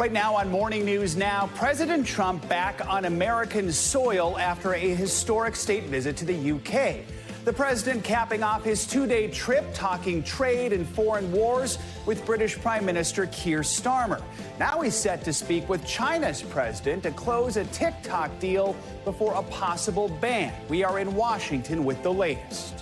Right now on Morning News Now, President Trump back on American soil after a historic state visit to the UK. The president capping off his two-day trip talking trade and foreign wars with British Prime Minister Keir Starmer. Now he's set to speak with China's president to close a TikTok deal before a possible ban. We are in Washington with the latest.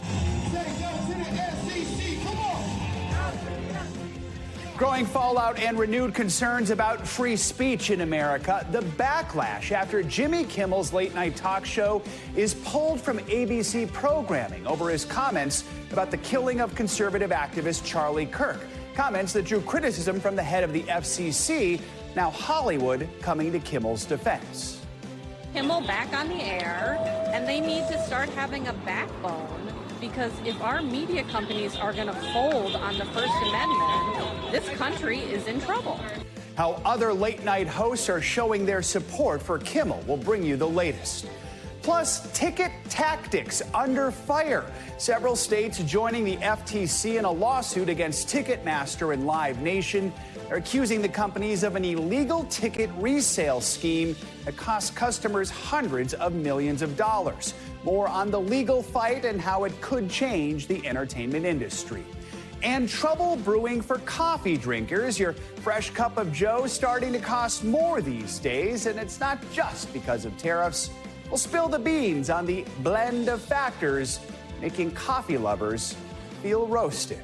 Growing fallout and renewed concerns about free speech in America. The backlash after Jimmy Kimmel's late-night talk show is pulled from ABC programming over his comments about the killing of conservative activist Charlie Kirk. Comments that drew criticism from the head of the FCC. Now Hollywood coming to Kimmel's defense. Kimmel back on the air, and they need to start having a backbone. Because if our media companies are going to fold on the First Amendment, this country is in trouble. How other late-night hosts are showing their support for Kimmel. We'll bring you the latest. Plus, ticket tactics under fire. Several states joining the FTC in a lawsuit against Ticketmaster and Live Nation. They're accusing the companies of an illegal ticket resale scheme that costs customers hundreds of millions of dollars. More on the legal fight and how it could change the entertainment industry. And trouble brewing for coffee drinkers. Your fresh cup of joe starting to cost more these days, and it's not just because of tariffs. We'll spill the beans on the blend of factors making coffee lovers feel roasted.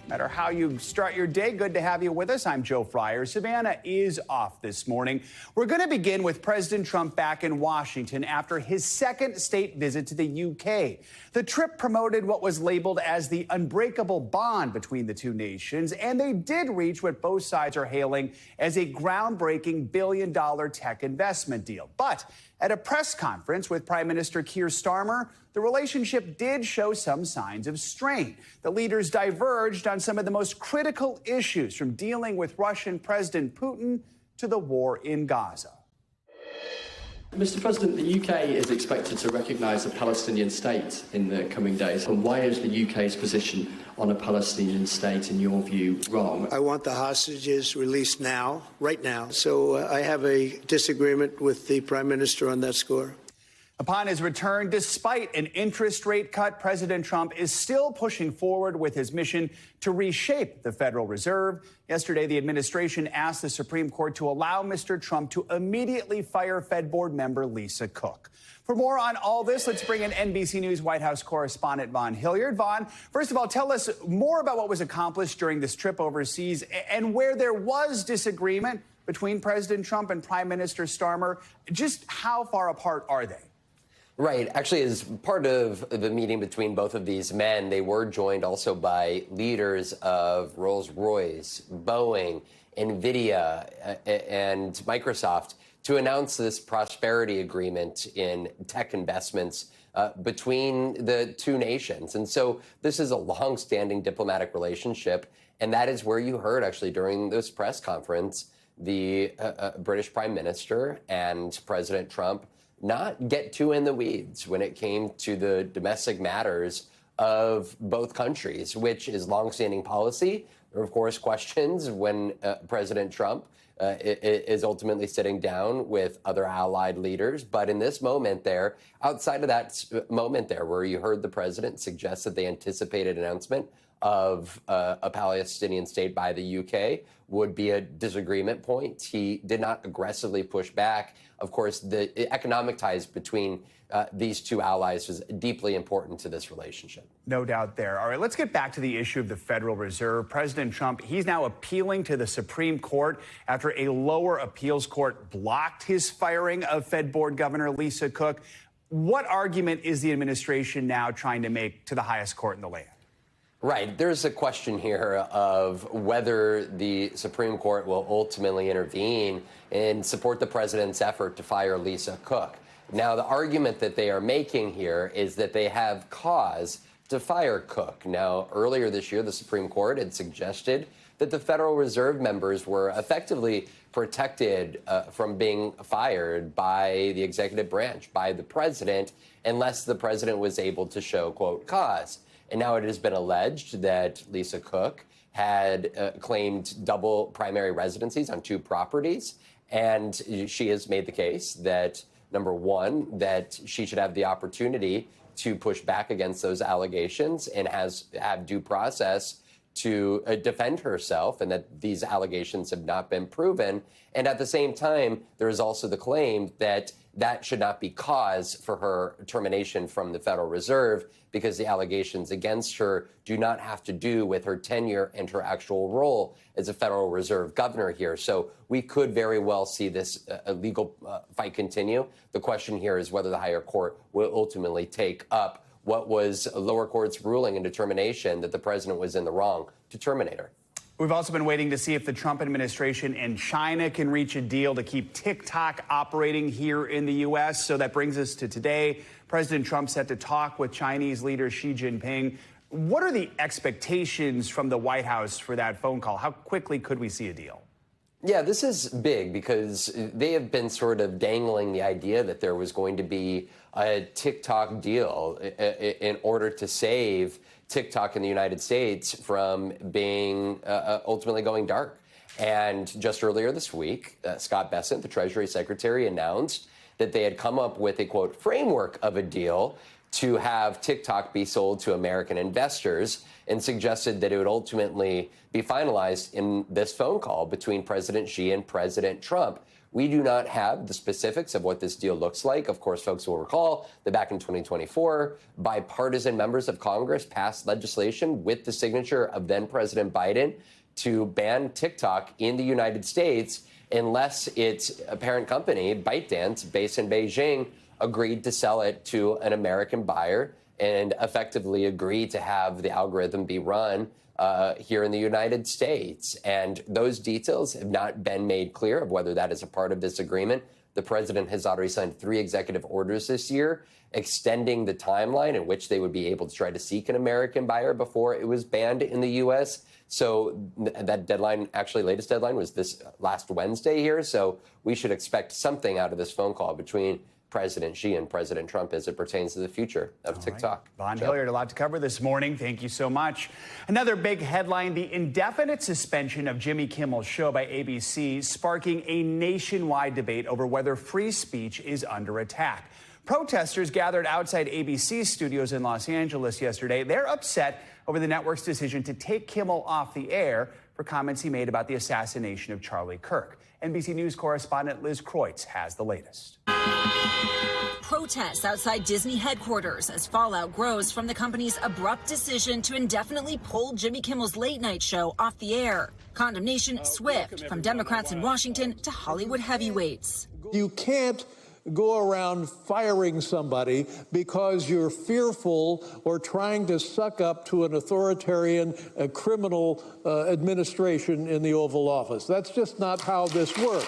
No matter how you start your day, good to have you with us. I'm Joe Fryer. Savannah is off this morning. We're going to begin with President Trump back in Washington after his second state visit to the UK. The trip promoted what was labeled as the unbreakable bond between the two nations, and they did reach what both sides are hailing as a groundbreaking billion-dollar tech investment deal. But at a press conference with Prime Minister Keir Starmer, the relationship did show some signs of strain. The leaders diverged on some of the most critical issues, from dealing with Russian President Putin to the war in Gaza. Mr. President, the UK is expected to recognise a Palestinian state in the coming days. And why is the UK's position on a Palestinian state, in your view, wrong? I want the hostages released now, right now. So I have a disagreement with the Prime Minister on that score. Upon his return, despite an interest rate cut, President Trump is still pushing forward with his mission to reshape the Federal Reserve. Yesterday, the administration asked the Supreme Court to allow Mr. Trump to immediately fire Fed Board member Lisa Cook. For more on all this, let's bring in NBC News White House correspondent Vaughn Hilliard. Vaughn, first of all, tell us more about what was accomplished during this trip overseas and where there was disagreement between President Trump and Prime Minister Starmer. Just how far apart are they? Right. Actually, as part of the meeting between both of these men, they were joined also by leaders of Rolls-Royce, Boeing, NVIDIA, and Microsoft to announce this prosperity agreement in tech investments between the two nations. And so this is a long-standing diplomatic relationship, and that is where you heard, actually, during this press conference, the British Prime Minister and President Trump not get too in the weeds when it came to the domestic matters of both countries, which is longstanding policy. There are, of course, questions when President Trump is ultimately sitting down with other allied leaders. But in this moment there, outside of that moment there, where you heard the president suggest that they anticipated announcement of a Palestinian state by the UK would be a disagreement point. He did not aggressively push back. Of course, the economic ties between these two allies was deeply important to this relationship. No doubt there. All right, let's get back to the issue of the Federal Reserve. President Trump, he's now appealing to the Supreme Court after a lower appeals court blocked his firing of Fed Board Governor Lisa Cook. What argument is the administration now trying to make to the highest court in the land? Right. There's a question here of whether the Supreme Court will ultimately intervene and support the president's effort to fire Lisa Cook. Now, the argument that they are making here is that they have cause to fire Cook. Now, earlier this year, the Supreme Court had suggested that the Federal Reserve members were effectively protected from being fired by the executive branch, by the president, unless the president was able to show, quote, cause. And now it has been alleged that Lisa Cook had claimed double primary residencies on 2 properties. And she has made the case that, number one, that she should have the opportunity to push back against those allegations and have due process to defend herself, and that these allegations have not been proven. And at the same time, there is also the claim that that should not be cause for her termination from the Federal Reserve, because the allegations against her do not have to do with her tenure and her actual role as a Federal Reserve governor here. So we could very well see this legal fight continue. The question here is whether the higher court will ultimately take up what was a lower court's ruling and determination that the president was in the wrong to terminate her. We've also been waiting to see if the Trump administration and China can reach a deal to keep TikTok operating here in the U.S. So that brings us to today. President Trump set to talk with Chinese leader Xi Jinping. What are the expectations from the White House for that phone call? How quickly could we see a deal? Yeah, this is big because they have been sort of dangling the idea that there was going to be a TikTok deal in order to save TikTok in the United States from being ultimately going dark. And just earlier this week, Scott Bessent, the Treasury Secretary, announced that they had come up with a, quote, framework of a deal to have TikTok be sold to American investors, and suggested that it would ultimately be finalized in this phone call between President Xi and President Trump. We do not have the specifics of what this deal looks like. Of course, folks will recall that back in 2024, bipartisan members of Congress passed legislation with the signature of then President Biden to ban TikTok in the United States unless its parent company, ByteDance, based in Beijing, agreed to sell it to an American buyer and effectively agreed to have the algorithm be run here in the United States. And those details have not been made clear of whether that is a part of this agreement. The president has already signed 3 executive orders this year, extending the timeline in which they would be able to try to seek an American buyer before it was banned in the U.S. So that deadline, actually latest deadline, was this last Wednesday here. So we should expect something out of this phone call between President Xi and President Trump as it pertains to the future of TikTok. Von Hilliard, a lot to cover this morning. Thank you so much. Another big headline, the indefinite suspension of Jimmy Kimmel's show by ABC, sparking a nationwide debate over whether free speech is under attack. Protesters gathered outside ABC studios in Los Angeles yesterday. They're upset over the network's decision to take Kimmel off the air for comments he made about the assassination of Charlie Kirk. NBC News correspondent Liz Kreutz has the latest. Protests outside Disney headquarters as fallout grows from the company's abrupt decision to indefinitely pull Jimmy Kimmel's late night show off the air. Condemnation swift from Democrats in Washington to Hollywood heavyweights. You can't go around firing somebody because you're fearful or trying to suck up to an authoritarian criminal administration in the Oval Office. That's just not how this works.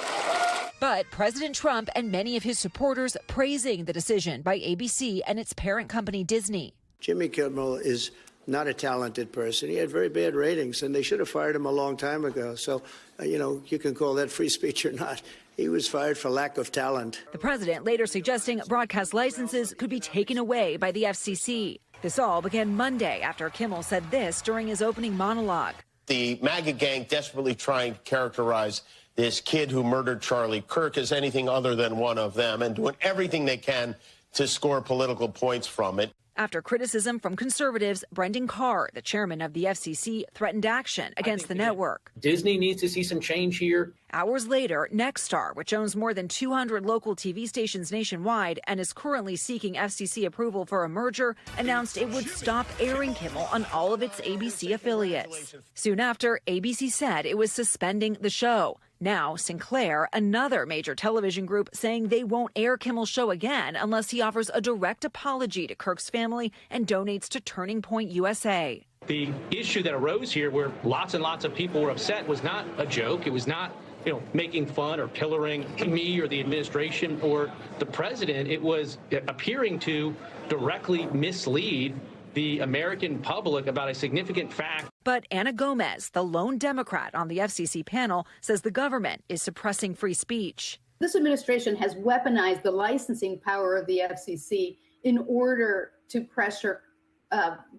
But President Trump and many of his supporters praising the decision by ABC and its parent company, Disney. Jimmy Kimmel is not a talented person. He had very bad ratings, and they should have fired him a long time ago. So, you can call that free speech or not. He was fired for lack of talent. The president later suggesting broadcast licenses could be taken away by the FCC. This all began Monday after Kimmel said this during his opening monologue. The MAGA gang desperately trying to characterize this kid who murdered Charlie Kirk as anything other than one of them, and doing everything they can to score political points from it. After criticism from conservatives, Brendan Carr, the chairman of the FCC, threatened action against the network. Disney needs to see some change here. Hours later, Nexstar, which owns more than 200 local TV stations nationwide and is currently seeking FCC approval for a merger, announced it would stop airing Kimmel on all of its ABC affiliates. Soon after, ABC said it was suspending the show. Now, Sinclair, another major television group, saying they won't air Kimmel's show again unless he offers a direct apology to Kirk's family and donates to Turning Point USA. The issue that arose here, where lots and lots of people were upset, was not a joke. It was not, making fun or pillaring me or the administration or the president. It was appearing to directly mislead the American public about a significant fact. But Anna Gomez, the lone Democrat on the FCC panel, says the government is suppressing free speech. This administration has weaponized the licensing power of the FCC in order to pressure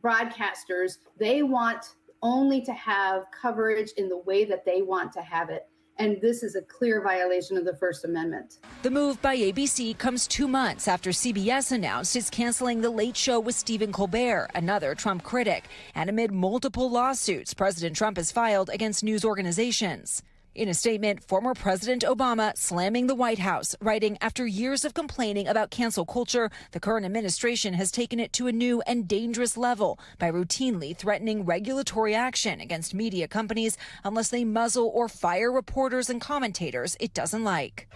broadcasters. They want only to have coverage in the way that they want to have it. And this is a clear violation of the First Amendment. The move by ABC comes 2 months after CBS announced it's canceling The Late Show with Stephen Colbert, another Trump critic, and amid multiple lawsuits President Trump has filed against news organizations. In a statement, former President Obama slamming the White House, writing, after years of complaining about cancel culture, the current administration has taken it to a new and dangerous level by routinely threatening regulatory action against media companies unless they muzzle or fire reporters and commentators it doesn't like.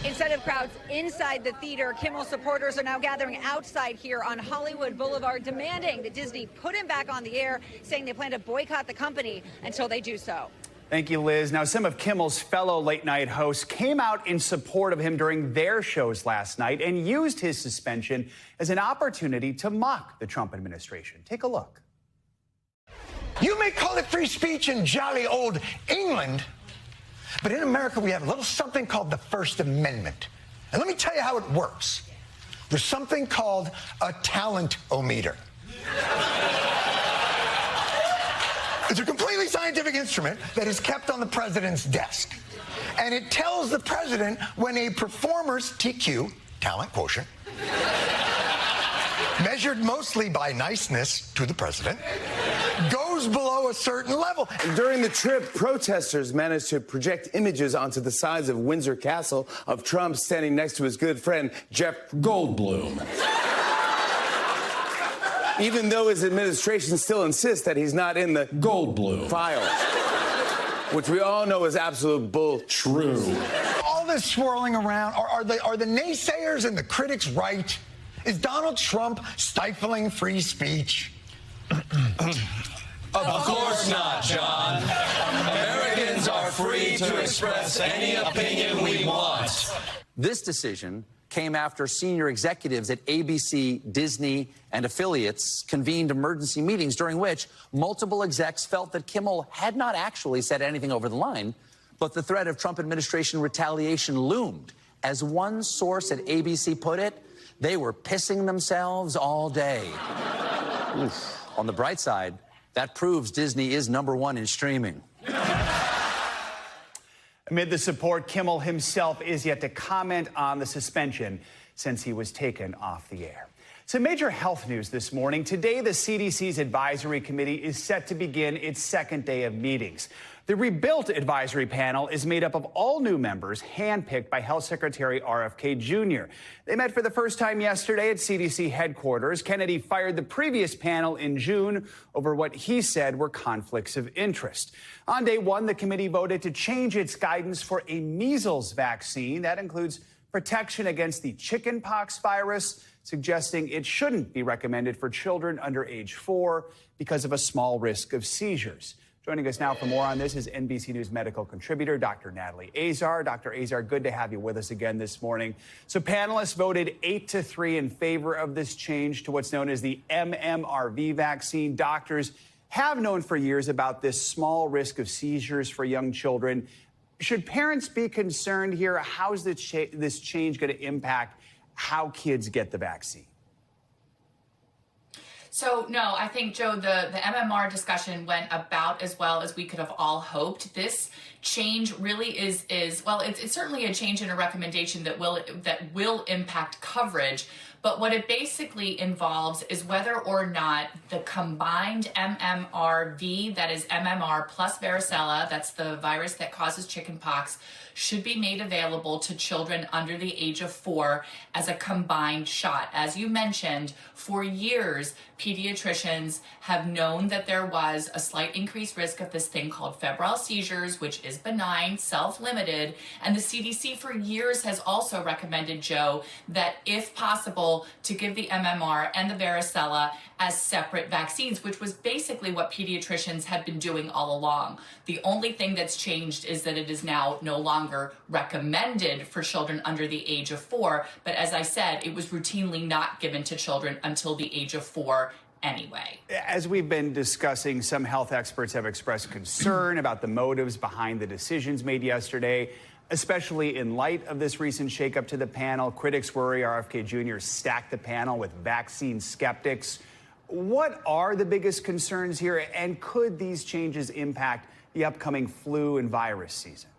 Instead of crowds inside the theater, Kimmel supporters are now gathering outside here on Hollywood Boulevard, demanding that Disney put him back on the air, saying they plan to boycott the company until they do so. Thank you, Liz. Now, some of Kimmel's fellow late-night hosts came out in support of him during their shows last night and used his suspension as an opportunity to mock the Trump administration. Take a look. You may call it free speech in jolly old England, but in America we have a little something called the First Amendment. And let me tell you how it works. There's something called a talent-o-meter. It's a completely scientific instrument that is kept on the president's desk. And it tells the president when a performer's TQ, talent quotient, measured mostly by niceness to the president, goes below a certain level. During the trip, protesters managed to project images onto the sides of Windsor Castle of Trump standing next to his good friend, Jeff Goldblum. Even though his administration still insists that he's not in the Goldblum files, which we all know is absolute bull. True. All this swirling around, are the naysayers and the critics right? Is Donald Trump stifling free speech? Of course not, John. Americans are free to express any opinion we want. This decision came after senior executives at ABC, Disney, and affiliates convened emergency meetings during which multiple execs felt that Kimmel had not actually said anything over the line, but the threat of Trump administration retaliation loomed. As one source at ABC put it, they were pissing themselves all day. Oof. On the bright side, that proves Disney is #1 in streaming. Amid the support, Kimmel himself is yet to comment on the suspension since he was taken off the air. Some major health news this morning. Today, the CDC's advisory committee is set to begin its second day of meetings. The rebuilt advisory panel is made up of all new members handpicked by Health Secretary RFK Jr. They met for the first time yesterday at CDC headquarters. Kennedy fired the previous panel in June over what he said were conflicts of interest. On day one, the committee voted to change its guidance for a measles vaccine. That includes protection against the chickenpox virus, suggesting it shouldn't be recommended for children under age 4 because of a small risk of seizures. Joining us now for more on this is NBC News medical contributor Dr. Natalie Azar. Dr. Azar, good to have you with us again this morning. So panelists voted 8-3 in favor of this change to what's known as the MMRV vaccine. Doctors have known for years about this small risk of seizures for young children. Should parents be concerned here? How's this change going to impact how kids get the vaccine? So, no, I think, Joe, the MMR discussion went about as well as we could have all hoped. This change really is well, it's certainly a change in a recommendation that will impact coverage. But what it basically involves is whether or not the combined MMRV, that is MMR plus varicella, that's the virus that causes chickenpox, should be made available to children under the age of 4 as a combined shot. As you mentioned, for years, pediatricians have known that there was a slight increased risk of this thing called febrile seizures, which is benign, self-limited, and the CDC for years has also recommended, Joe, that if possible, to give the MMR and the varicella as separate vaccines, which was basically what pediatricians had been doing all along. The only thing that's changed is that it is now no longer recommended for children under the age of 4, but as I said, it was routinely not given to children until the age of 4 anyway. As we've been discussing, some health experts have expressed concern about the motives behind the decisions made yesterday, especially in light of this recent shakeup to the panel. Critics worry RFK Jr. stacked the panel with vaccine skeptics. What are the biggest concerns here, and could these changes impact the upcoming flu and virus season?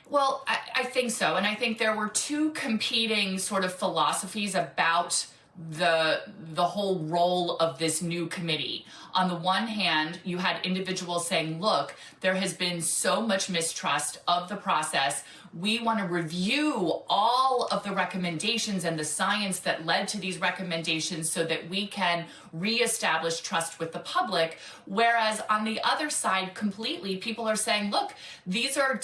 Well, I think so. And I think there were two competing sort of philosophies about the whole role of this new committee. On the one hand, you had individuals saying, look, there has been so much mistrust of the process. We want to review all of the recommendations and the science that led to these recommendations so that we can reestablish trust with the public. Whereas on the other side, completely, people are saying, look, these are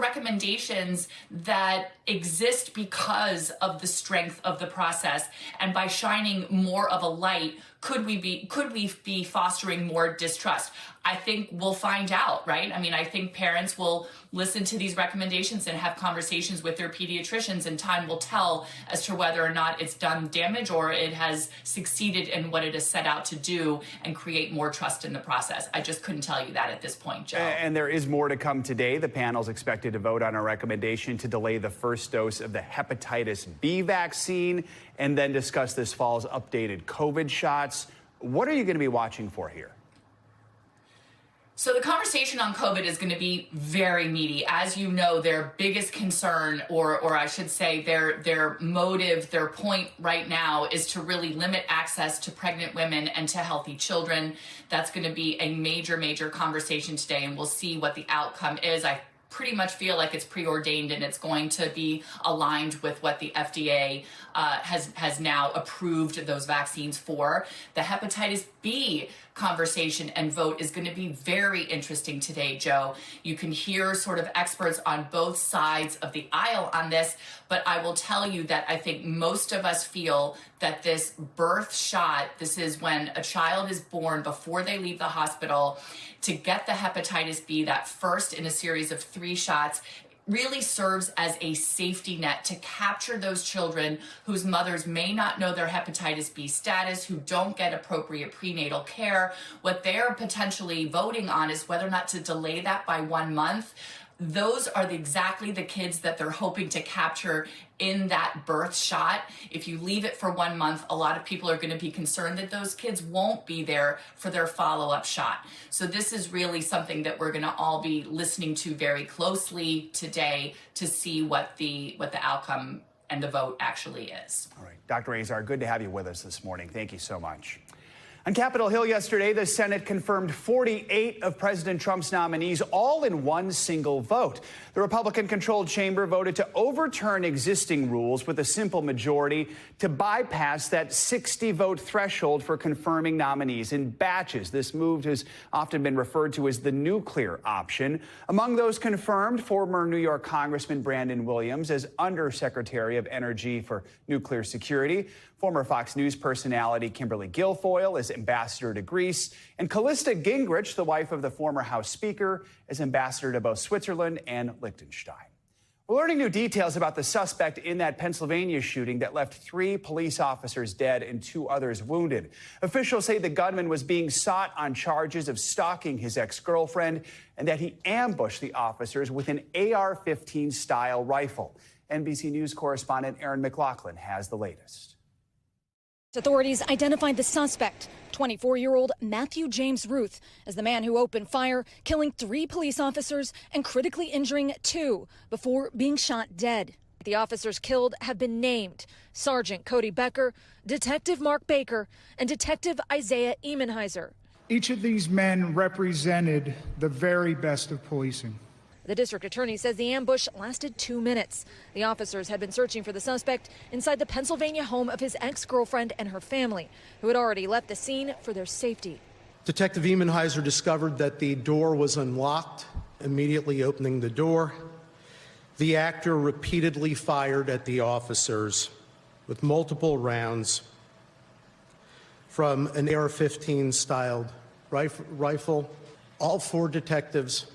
recommendations that exist because of the strength of the process. And by shining more of a light, could we be fostering more distrust? I think we'll find out, right? I mean, I think parents will listen to these recommendations and have conversations with their pediatricians, and time will tell as to whether or not it's done damage or it has succeeded in what it has set out to do and create more trust in the process. I just couldn't tell you that at this point, Joe. And there is more to come today. The panel's expected to vote on a recommendation to delay the first dose of the hepatitis B vaccine and then discuss this fall's updated COVID shots. What are you going to be watching for here? So the conversation on COVID is going to be very meaty. As you know, their biggest concern, or I should say their motive, their point right now is to really limit access to pregnant women and to healthy children. That's going to be a major, major conversation today, and we'll see what the outcome is. I pretty much feel like it's preordained and it's going to be aligned with what the FDA has now approved those vaccines for. The hepatitis B conversation and vote is going to be very interesting today, Joe. You can hear sort of experts on both sides of the aisle on this, but I will tell you that I think most of us feel that this birth shot, this is when a child is born before they leave the hospital, to get the hepatitis B, that first in a series of 3 shots, really serves as a safety net to capture those children whose mothers may not know their hepatitis B status, who don't get appropriate prenatal care. What they're potentially voting on is whether or not to delay that by 1 month. Those are exactly the kids that they're hoping to capture in that birth shot. If you leave it for 1 month, a lot of people are going to be concerned that those kids won't be there for their follow-up shot. So this is really something that we're going to all be listening to very closely today to see what the outcome and the vote actually is. All right, Dr. Azar, good to have you with us this morning. Thank you so much. On Capitol Hill yesterday, the Senate confirmed 48 of President Trump's nominees, all in one single vote. The Republican-controlled chamber voted to overturn existing rules with a simple majority to bypass that 60-vote threshold for confirming nominees in batches. This move has often been referred to as the nuclear option. Among those confirmed, former New York Congressman Brandon Williams as Undersecretary of Energy for Nuclear Security, former Fox News personality Kimberly Guilfoyle as Ambassador to Greece, and Callista Gingrich, the wife of the former House Speaker, as Ambassador to both Switzerland and Liechtenstein. We're learning new details about the suspect in that Pennsylvania shooting that left 3 police officers dead and 2 others wounded. Officials say the gunman was being sought on charges of stalking his ex-girlfriend and that he ambushed the officers with an AR-15 style rifle. NBC News correspondent Aaron McLaughlin has the latest. Authorities identified the suspect, 24-year-old Matthew James Ruth, as the man who opened fire, killing 3 police officers and critically injuring 2 before being shot dead. The officers killed have been named: Sergeant Cody Becker, Detective Mark Baker, and Detective Isaiah Emenheiser. Each of these men represented the very best of policing. The district attorney says the ambush lasted 2 minutes. The officers had been searching for the suspect inside the Pennsylvania home of his ex-girlfriend and her family, who had already left the scene for their safety. Detective Emenheiser discovered that the door was unlocked. Immediately opening the door, the actor repeatedly fired at the officers with multiple rounds from an AR-15 styled rifle. All 4 detectives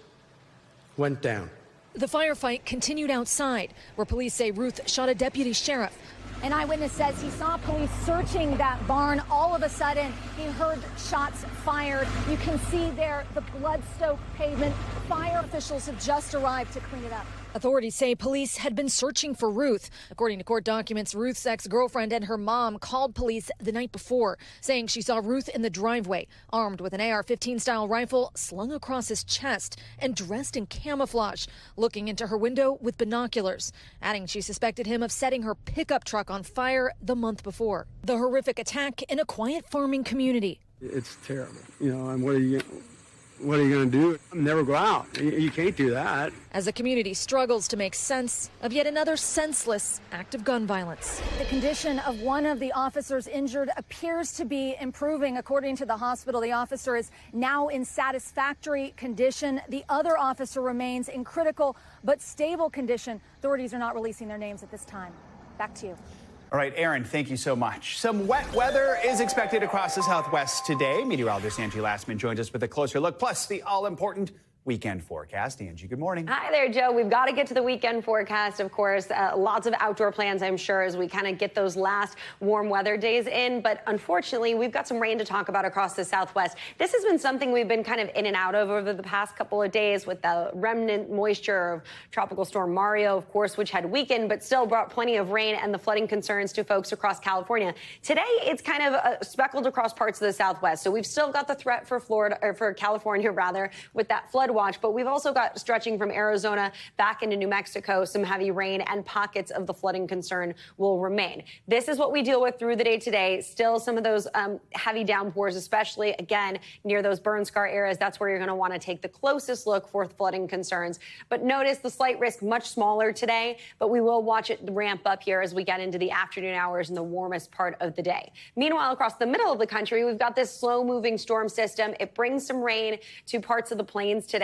went down. The firefight continued outside, where police say Ruth shot a deputy sheriff. An eyewitness says he saw police searching that barn. All of a sudden, he heard shots fired. You can see there the blood-soaked pavement. Fire officials have just arrived to clean it up. Authorities say police had been searching for Ruth. According to court documents, Ruth's ex-girlfriend and her mom called police the night before, saying she saw Ruth in the driveway, armed with an AR-15 style rifle slung across his chest and dressed in camouflage, looking into her window with binoculars, adding she suspected him of setting her pickup truck on fire the month before. The horrific attack in a quiet farming community. It's terrible, and what are you going to do? Never go out. You can't do that. As the community struggles to make sense of yet another senseless act of gun violence. The condition of one of the officers injured appears to be improving. According to the hospital, the officer is now in satisfactory condition. The other officer remains in critical but stable condition. Authorities are not releasing their names at this time. Back to you. All right, Aaron, thank you so much. Some wet weather is expected across the Southwest today. Meteorologist Angie Lastman joins us with a closer look, plus the all-important weekend forecast. Angie, good morning. Hi there, Joe. We've got to get to the weekend forecast, of course. Lots of outdoor plans, I'm sure, as we kind of get those last warm weather days in. But unfortunately, we've got some rain to talk about across the Southwest. This has been something we've been kind of in and out of over the past couple of days with the remnant moisture of Tropical Storm Mario, of course, which had weakened but still brought plenty of rain and the flooding concerns to folks across California. Today, it's kind of speckled across parts of the Southwest. So we've still got the threat for Florida, or for California, rather, with that flood watch, but we've also got stretching from Arizona back into New Mexico, some heavy rain, and pockets of the flooding concern will remain. This is what we deal with through the day today. Still some of those heavy downpours, especially, again, near those burn scar areas. That's where you're going to want to take the closest look for flooding concerns. But notice the slight risk much smaller today, but we will watch it ramp up here as we get into the afternoon hours in the warmest part of the day. Meanwhile, across the middle of the country, we've got this slow-moving storm system. It brings some rain to parts of the plains today.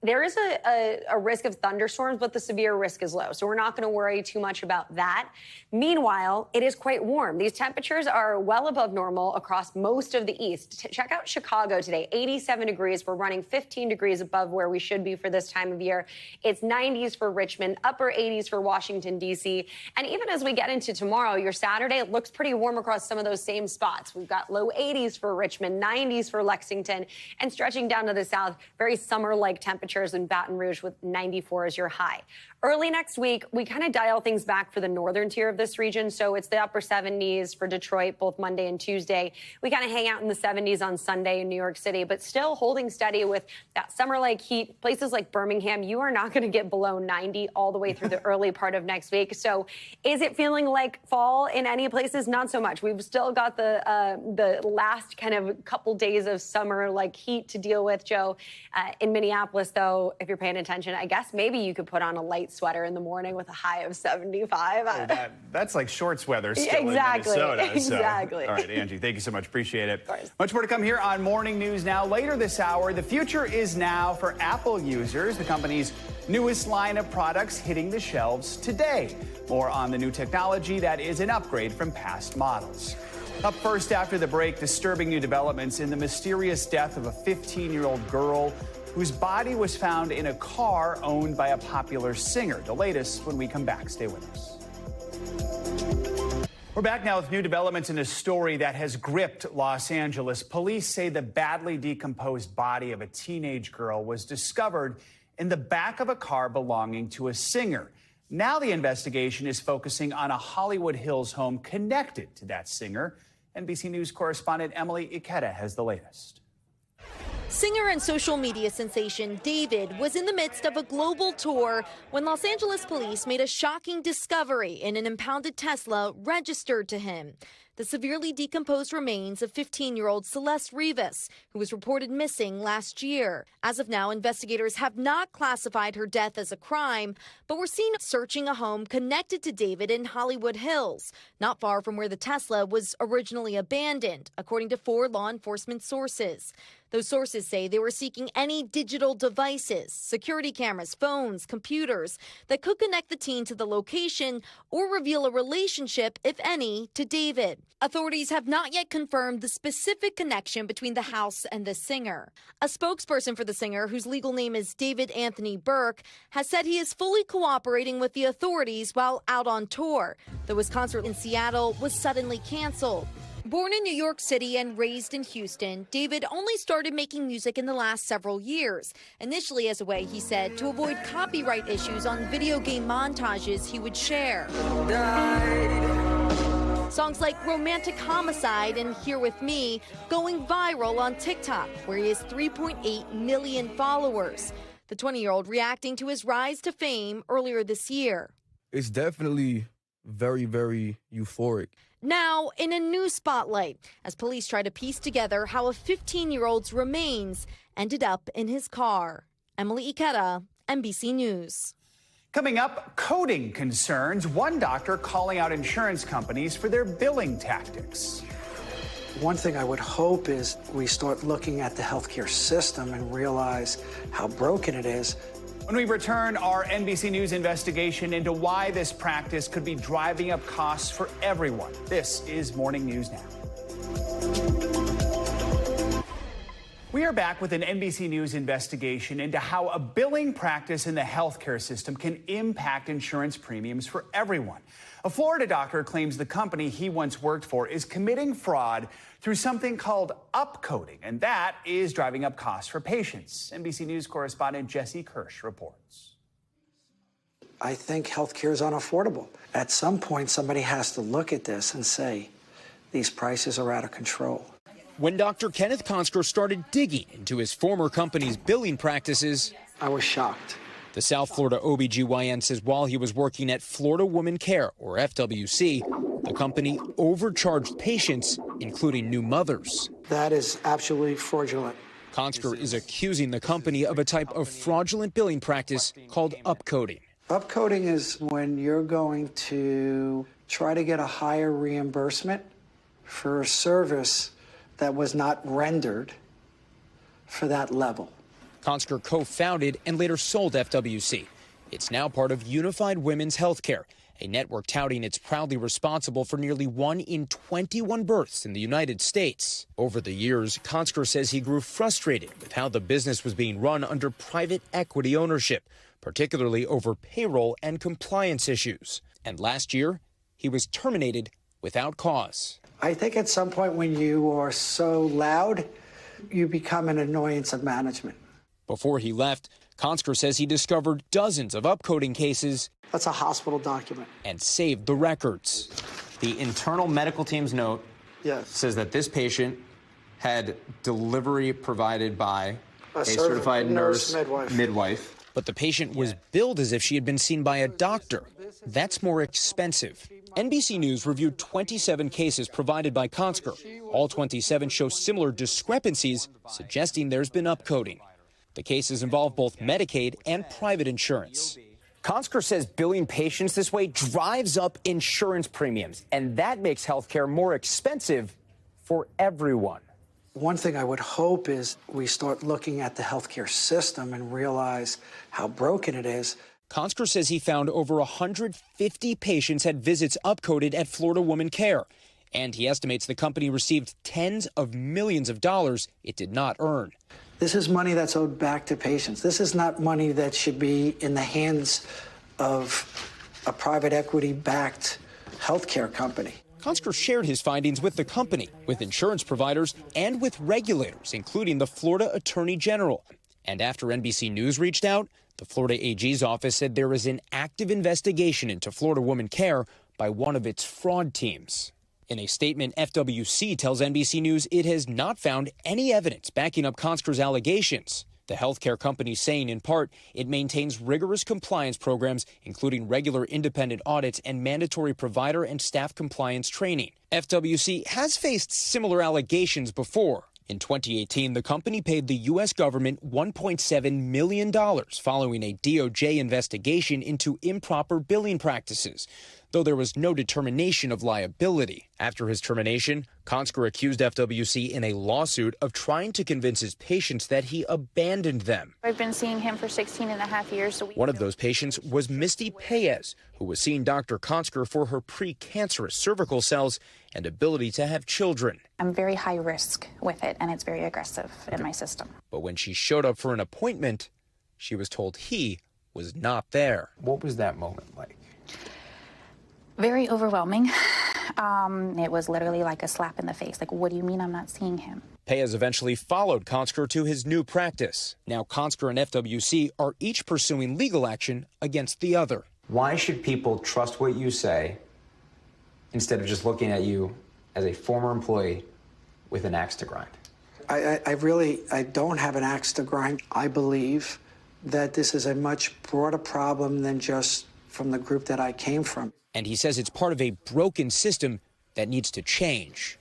There is a risk of thunderstorms, but the severe risk is low. So we're not going to worry too much about that. Meanwhile, it is quite warm. These temperatures are well above normal across most of the east. Check out Chicago today, 87 degrees. We're running 15 degrees above where we should be for this time of year. It's 90s for Richmond, upper 80s for Washington, D.C. And even as we get into tomorrow, your Saturday, it looks pretty warm across some of those same spots. We've got low 80s for Richmond, 90s for Lexington, and stretching down to the south, very summer-like temperatures in Baton Rouge with 94 as your high. Early next week, we kind of dial things back for the northern tier of this region. So it's the upper 70s for Detroit, both Monday and Tuesday. We kind of hang out in the 70s on Sunday in New York City, but still holding steady with that summer-like heat. Places like Birmingham, you are not going to get below 90 all the way through the early part of next week. So is it feeling like fall in any places? Not so much. We've still got the last kind of couple days of summer-like heat to deal with, Joe. In Minneapolis, though, if you're paying attention, I guess maybe you could put on a light sweater in the morning with a high of 75. Oh, that's like shorts weather still exactly. in Minnesota. Exactly. So. All right, Angie, thank you so much. Appreciate it. Much more to come here on Morning News Now. Later this hour, the future is now for Apple users. The company's newest line of products hitting the shelves today. More on the new technology that is an upgrade from past models. Up first after the break, disturbing new developments in the mysterious death of a 15-year-old girl whose body was found in a car owned by a popular singer. The latest when we come back. Stay with us. We're back now with new developments in a story that has gripped Los Angeles. Police say the badly decomposed body of a teenage girl was discovered in the back of a car belonging to a singer. Now the investigation is focusing on a Hollywood Hills home connected to that singer. NBC News correspondent Emily Ikeda has the latest. Singer and social media sensation David was in the midst of a global tour when Los Angeles police made a shocking discovery in an impounded Tesla registered to him. The severely decomposed remains of 15-year-old Celeste Rivas, who was reported missing last year. As of now, investigators have not classified her death as a crime, but were seen searching a home connected to David in Hollywood Hills, not far from where the Tesla was originally abandoned, according to 4 law enforcement sources. Those sources say they were seeking any digital devices, security cameras, phones, computers that could connect the teen to the location or reveal a relationship, if any, to David. Authorities have not yet confirmed the specific connection between the house and the singer. A spokesperson for the singer, whose legal name is David Anthony Burke, has said he is fully cooperating with the authorities while out on tour, though his concert in Seattle was suddenly canceled. Born in New York City and raised in Houston, David only started making music in the last several years, initially as a way, he said, to avoid copyright issues on video game montages he would share. Songs like Romantic Homicide and Here With Me going viral on TikTok, where he has 3.8 million followers. The 20-year-old reacting to his rise to fame earlier this year. It's definitely very, very euphoric. Now, in a new spotlight, as police try to piece together how a 15-year-old's remains ended up in his car. Emily Ikeda, NBC News. Coming up, coding concerns. One doctor calling out insurance companies for their billing tactics. One thing I would hope is we start looking at the healthcare system and realize how broken it is. When we return, our NBC News investigation into why this practice could be driving up costs for everyone. This is Morning News Now. We are back with an NBC News investigation into how a billing practice in the healthcare system can impact insurance premiums for everyone. A Florida doctor claims the company he once worked for is committing fraud through something called upcoding, and that is driving up costs for patients. NBC News correspondent Jesse Kirsch reports. I think healthcare is unaffordable. At some point, somebody has to look at this and say, these prices are out of control. When Dr. Kenneth Consker started digging into his former company's billing practices, I was shocked. The South Florida OBGYN says while he was working at Florida Woman Care, or FWC, the company overcharged patients, including new mothers. That is absolutely fraudulent. Consker is accusing the company of a type of fraudulent billing practice called upcoding. Upcoding is when you're going to try to get a higher reimbursement for a service that was not rendered for that level. Consker co-founded and later sold FWC. It's now part of Unified Women's Healthcare, a network touting it's proudly responsible for nearly 1 in 21 births in the United States. Over the years, Consker says he grew frustrated with how the business was being run under private equity ownership, particularly over payroll and compliance issues. And last year, he was terminated without cause. I think at some point when you are so loud, you become an annoyance of management. Before he left, Consker says he discovered dozens of upcoding cases. That's a hospital document. And saved the records. The internal medical team's note says that this patient had delivery provided by a certified nurse midwife. But the patient was billed as if she had been seen by a doctor. That's more expensive. NBC News reviewed 27 cases provided by Consker. All 27 show similar discrepancies, suggesting there's been upcoding. The cases involve both Medicaid and private insurance. Consker says billing patients this way drives up insurance premiums, and that makes healthcare more expensive for everyone. One thing I would hope is we start looking at the healthcare system and realize how broken it is. Consker says he found over 150 patients had visits upcoded at Florida Woman Care, and he estimates the company received tens of millions of dollars it did not earn. This is money that's owed back to patients. This is not money that should be in the hands of a private equity-backed healthcare company. Consker shared his findings with the company, with insurance providers, and with regulators, including the Florida Attorney General. And after NBC News reached out, the Florida AG's office said there is an active investigation into Florida Woman Care by one of its fraud teams. In a statement, FWC tells NBC News it has not found any evidence backing up Consker's allegations. The healthcare company saying, in part, it maintains rigorous compliance programs, including regular independent audits and mandatory provider and staff compliance training. FWC has faced similar allegations before. In 2018, the company paid the U.S. government $1.7 million following a DOJ investigation into improper billing practices. though there was no determination of liability. After his termination, Konsker accused FWC in a lawsuit of trying to convince his patients that he abandoned them. I've been seeing him for 16 and a half years. So One of those patients was Misty Paez, who was seeing Dr. Konsker for her precancerous cervical cells and ability to have children. I'm very high risk with it, and it's very aggressive in my system. But when she showed up for an appointment, she was told he was not there. What was that moment like? Very overwhelming. It was literally like a slap in the face. Like, what do you mean I'm not seeing him? Paez eventually followed Konsker to his new practice. Now Konsker and FWC are each pursuing legal action against the other. Why should people trust what you say instead of just looking at you as a former employee with an axe to grind? I don't have an axe to grind. I believe that this is a much broader problem than just from the group that I came from. And he says it's part of a broken system that needs to change.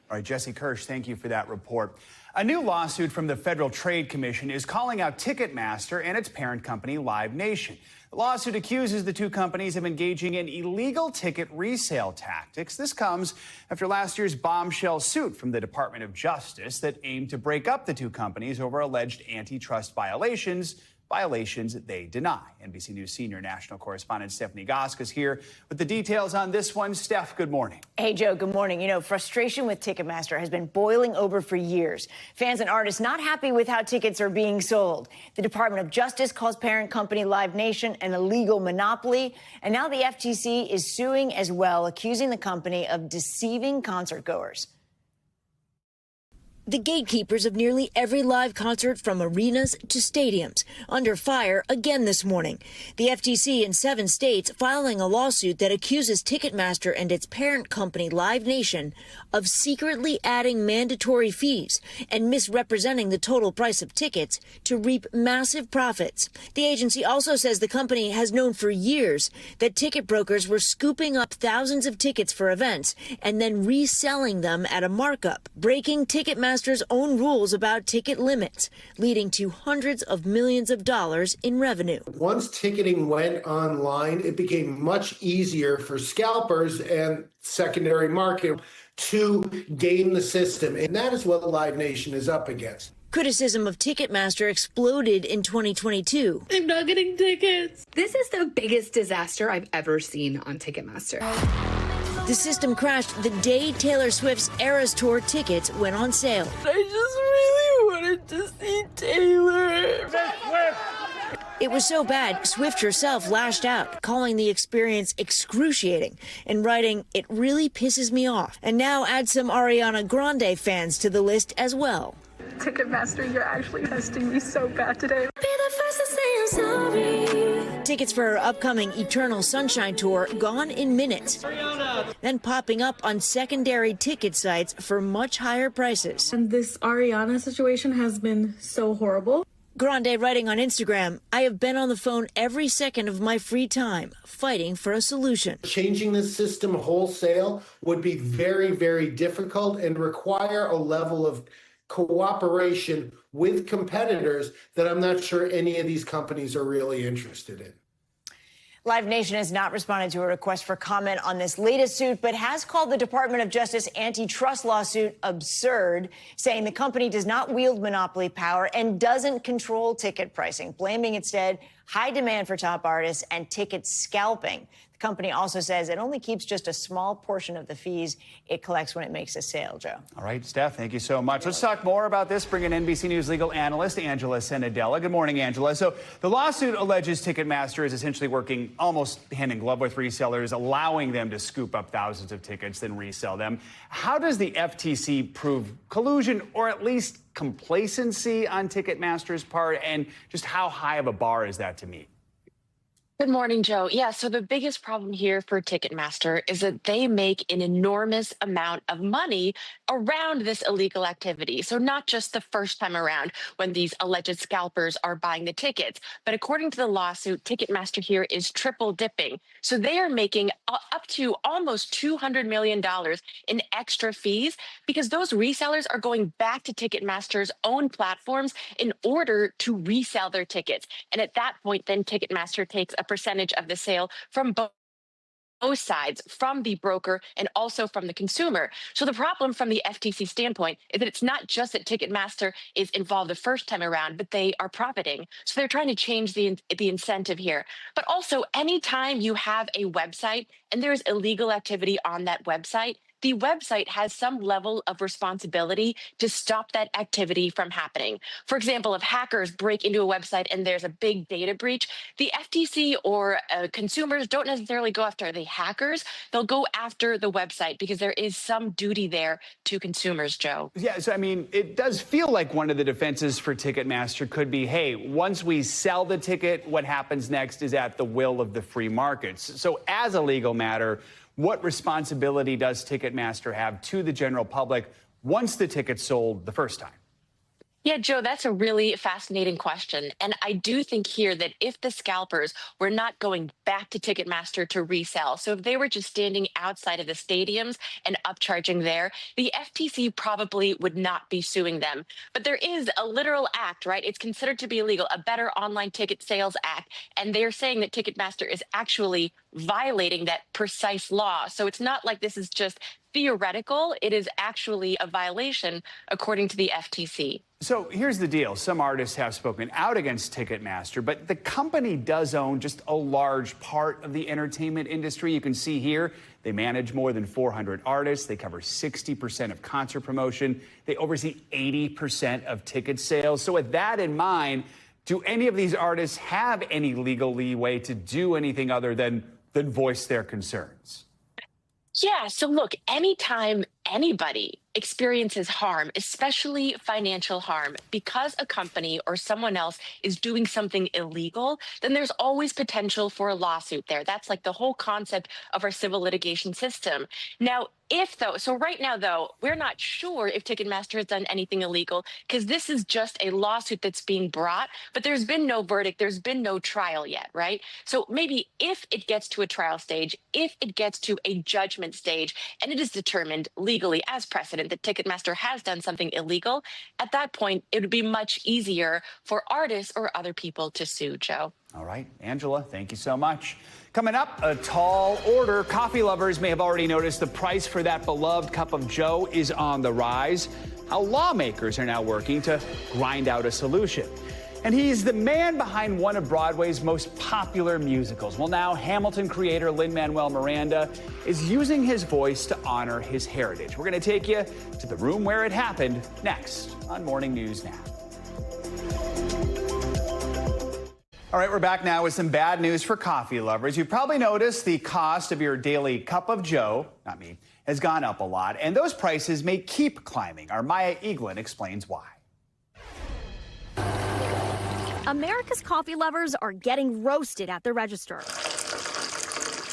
All right, Jesse Kirsch, thank you for that report. A new lawsuit from the Federal Trade Commission is calling out Ticketmaster and its parent company, Live Nation. The lawsuit accuses the two companies of engaging in illegal ticket resale tactics. This comes after last year's bombshell suit from the Department of Justice that aimed to break up the two companies over alleged antitrust violations they deny. NBC News senior national correspondent Stephanie Gosk is here with the details on this one. Steph, good morning. Hey, Joe, good morning. You know, frustration with Ticketmaster has been boiling over for years. Fans and artists not happy with how tickets are being sold. The Department of Justice calls parent company Live Nation an illegal monopoly. And now the FTC is suing as well, accusing the company of deceiving concert goers. The gatekeepers of nearly every live concert from arenas to stadiums under fire again this morning. The FTC in 7 states filing a lawsuit that accuses Ticketmaster and its parent company Live Nation of secretly adding mandatory fees and misrepresenting the total price of tickets to reap massive profits. The agency also says the company has known for years that ticket brokers were scooping up thousands of tickets for events and then reselling them at a markup, breaking Ticketmaster's own rules about ticket limits, leading to hundreds of millions of dollars in revenue. Once ticketing went online, it became much easier for scalpers and secondary market to game the system. And that is what Live Nation is up against. Criticism of Ticketmaster exploded in 2022. I'm not getting tickets. This is the biggest disaster I've ever seen on Ticketmaster. The system crashed the day Taylor Swift's Eras Tour tickets went on sale. I just really wanted to see Taylor. It was so bad, Swift herself lashed out, calling the experience excruciating and writing, "It really pisses me off." And now add some Ariana Grande fans to the list as well. Ticketmaster, you're actually testing me so bad today. Be the first to say I'm sorry. Tickets for her upcoming Eternal Sunshine Tour gone in minutes, then popping up on secondary ticket sites for much higher prices. And this Ariana situation has been so horrible. Grande writing on Instagram, "I have been on the phone every second of my free time, fighting for a solution." Changing the system wholesale would be very, very difficult and require a level of cooperation with competitors that I'm not sure any of these companies are really interested in. Live Nation has not responded to a request for comment on this latest suit, but has called the Department of Justice antitrust lawsuit absurd, saying the company does not wield monopoly power and doesn't control ticket pricing, blaming instead high demand for top artists and ticket scalping. The company also says it only keeps just a small portion of the fees it collects when it makes a sale, Joe. All right, Steph, thank you so much. Let's talk more about this. Bring in NBC News legal analyst Angela Senadella. Good morning, Angela. So the lawsuit alleges Ticketmaster is essentially working almost hand in glove with resellers, allowing them to scoop up thousands of tickets, then resell them. How does the FTC prove collusion or at least complacency on Ticketmaster's part, and just how high of a bar is that to meet? Good morning, Joe. Yeah, so the biggest problem here for Ticketmaster is that they make an enormous amount of money around this illegal activity. So not just the first time around when these alleged scalpers are buying the tickets, but according to the lawsuit, Ticketmaster here is triple dipping. So they are making up to almost $200 million in extra fees because those resellers are going back to Ticketmaster's own platforms in order to resell their tickets. And at that point, then Ticketmaster takes a percentage of the sale from both both sides, from the broker and also from the consumer. So the problem from the FTC standpoint is that it's not just that Ticketmaster is involved the first time around, but they are profiting. So they're trying to change the incentive here. But also, anytime you have a website and there's illegal activity on that website, the website has some level of responsibility to stop that activity from happening. For example, if hackers break into a website and there's a big data breach, the FTC or consumers don't necessarily go after the hackers. They'll go after the website because there is some duty there to consumers, Joe. Yeah, so I mean, it does feel like one of the defenses for Ticketmaster could be, hey, once we sell the ticket, what happens next is at the will of the free markets. So as a legal matter, what responsibility does Ticketmaster have to the general public once the ticket's sold the first time? Yeah, Joe, that's a really fascinating question. And I do think here that if the scalpers were not going back to Ticketmaster to resell, so if they were just standing outside of the stadiums and upcharging there, the FTC probably would not be suing them. But there is a literal act, right? It's considered to be illegal, a Better Online Ticket Sales Act. And they're saying that Ticketmaster is actually violating that precise law. So it's not like this is just theoretical. It is actually a violation, according to the FTC. So here's the deal. Some artists have spoken out against Ticketmaster, but the company does own just a large part of the entertainment industry. You can see here, they manage more than 400 artists. They cover 60% of concert promotion. They oversee 80% of ticket sales. So with that in mind, do any of these artists have any legal leeway to do anything other than voice their concerns? Yeah, so look, anytime anybody experiences harm, especially financial harm, because a company or someone else is doing something illegal, then there's always potential for a lawsuit there. That's like the whole concept of our civil litigation system. Now, so right now, though, we're not sure if Ticketmaster has done anything illegal because this is just a lawsuit that's being brought, but there's been no verdict, there's been no trial yet, right? So maybe if it gets to a trial stage, if it gets to a judgment stage, and it is determined legally as precedent that Ticketmaster has done something illegal, at that point, it would be much easier for artists or other people to sue, Joe. All right, Angela, thank you so much. Coming up, a tall order. Coffee lovers may have already noticed the price for that beloved cup of joe is on the rise. How lawmakers are now working to grind out a solution. And he's the man behind one of Broadway's most popular musicals. Well, now Hamilton creator Lin-Manuel Miranda is using his voice to honor his heritage. We're going to take you to the room where it happened next on Morning News Now. All right, we're back now with some bad news for coffee lovers. You've probably noticed the cost of your daily cup of joe, not me, has gone up a lot, and those prices may keep climbing. Our Maya Eaglin explains why. America's coffee lovers are getting roasted at the register.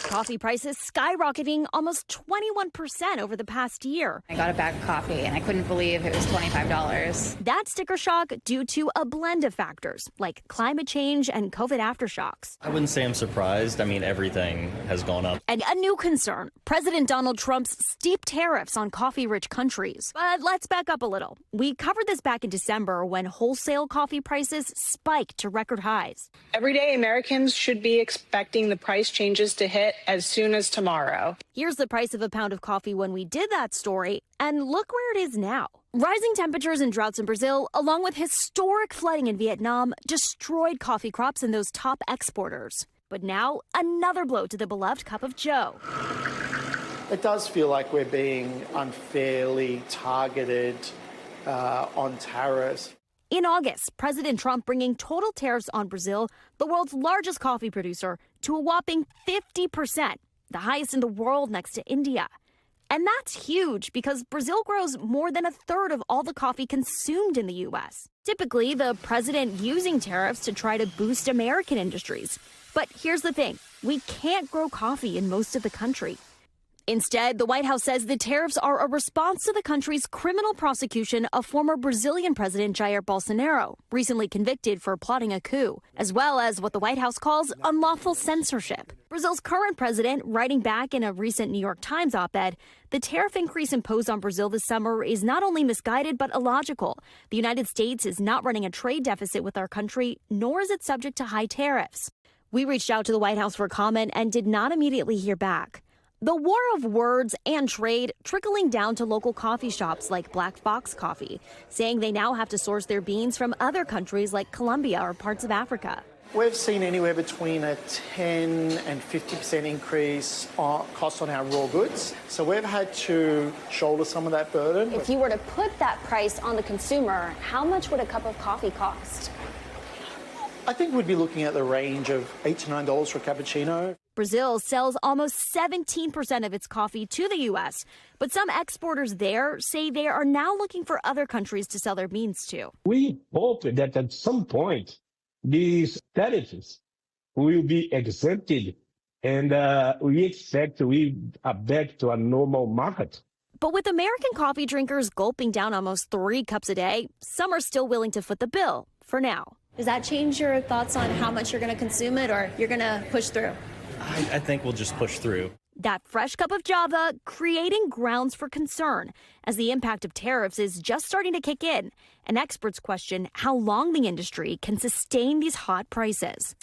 Coffee prices skyrocketing almost 21% over the past year. I got a bag of coffee and I couldn't believe it was $25. That sticker shock due to a blend of factors like climate change and COVID aftershocks. I wouldn't say I'm surprised. I mean, everything has gone up. And a new concern, President Donald Trump's steep tariffs on coffee-rich countries. But let's back up a little. We covered this back in December when wholesale coffee prices spiked to record highs. Everyday Americans should be expecting the price changes to hit as soon as tomorrow. Here's the price of a pound of coffee when we did that story, and look where it is now. Rising temperatures and droughts in Brazil, along with historic flooding in Vietnam, destroyed coffee crops in those top exporters. But now, another blow to the beloved cup of joe. It does feel like we're being unfairly targeted on tariffs. In August, President Trump bringing total tariffs on Brazil, the world's largest coffee producer, to a whopping 50%, the highest in the world next to India. And that's huge because Brazil grows more than a third of all the coffee consumed in the U.S. Typically, the president using tariffs to try to boost American industries. But here's the thing, we can't grow coffee in most of the country. Instead, the White House says the tariffs are a response to the country's criminal prosecution of former Brazilian President Jair Bolsonaro, recently convicted for plotting a coup, as well as what the White House calls unlawful censorship. Brazil's current president, writing back in a recent New York Times op-ed, the tariff increase imposed on Brazil this summer is not only misguided but illogical. The United States is not running a trade deficit with our country, nor is it subject to high tariffs. We reached out to the White House for comment and did not immediately hear back. The war of words and trade trickling down to local coffee shops like Black Box Coffee, saying they now have to source their beans from other countries like Colombia or parts of Africa. We've seen anywhere between a 10 and 50% increase on cost on our raw goods. So we've had to shoulder some of that burden. If you were to put that price on the consumer, how much would a cup of coffee cost? I think we'd be looking at the range of $8 to $9 for a cappuccino. Brazil sells almost 17% of its coffee to the U.S., but some exporters there say they are now looking for other countries to sell their beans to. We hope that at some point, these tariffs will be exempted, and we expect we are back to a normal market. But with American coffee drinkers gulping down almost 3 cups a day, some are still willing to foot the bill for now. Does that change your thoughts on how much you're going to consume it, or you're going to push through? I think we'll just push through. That fresh cup of Java creating grounds for concern as the impact of tariffs is just starting to kick in, and experts question how long the industry can sustain these hot prices.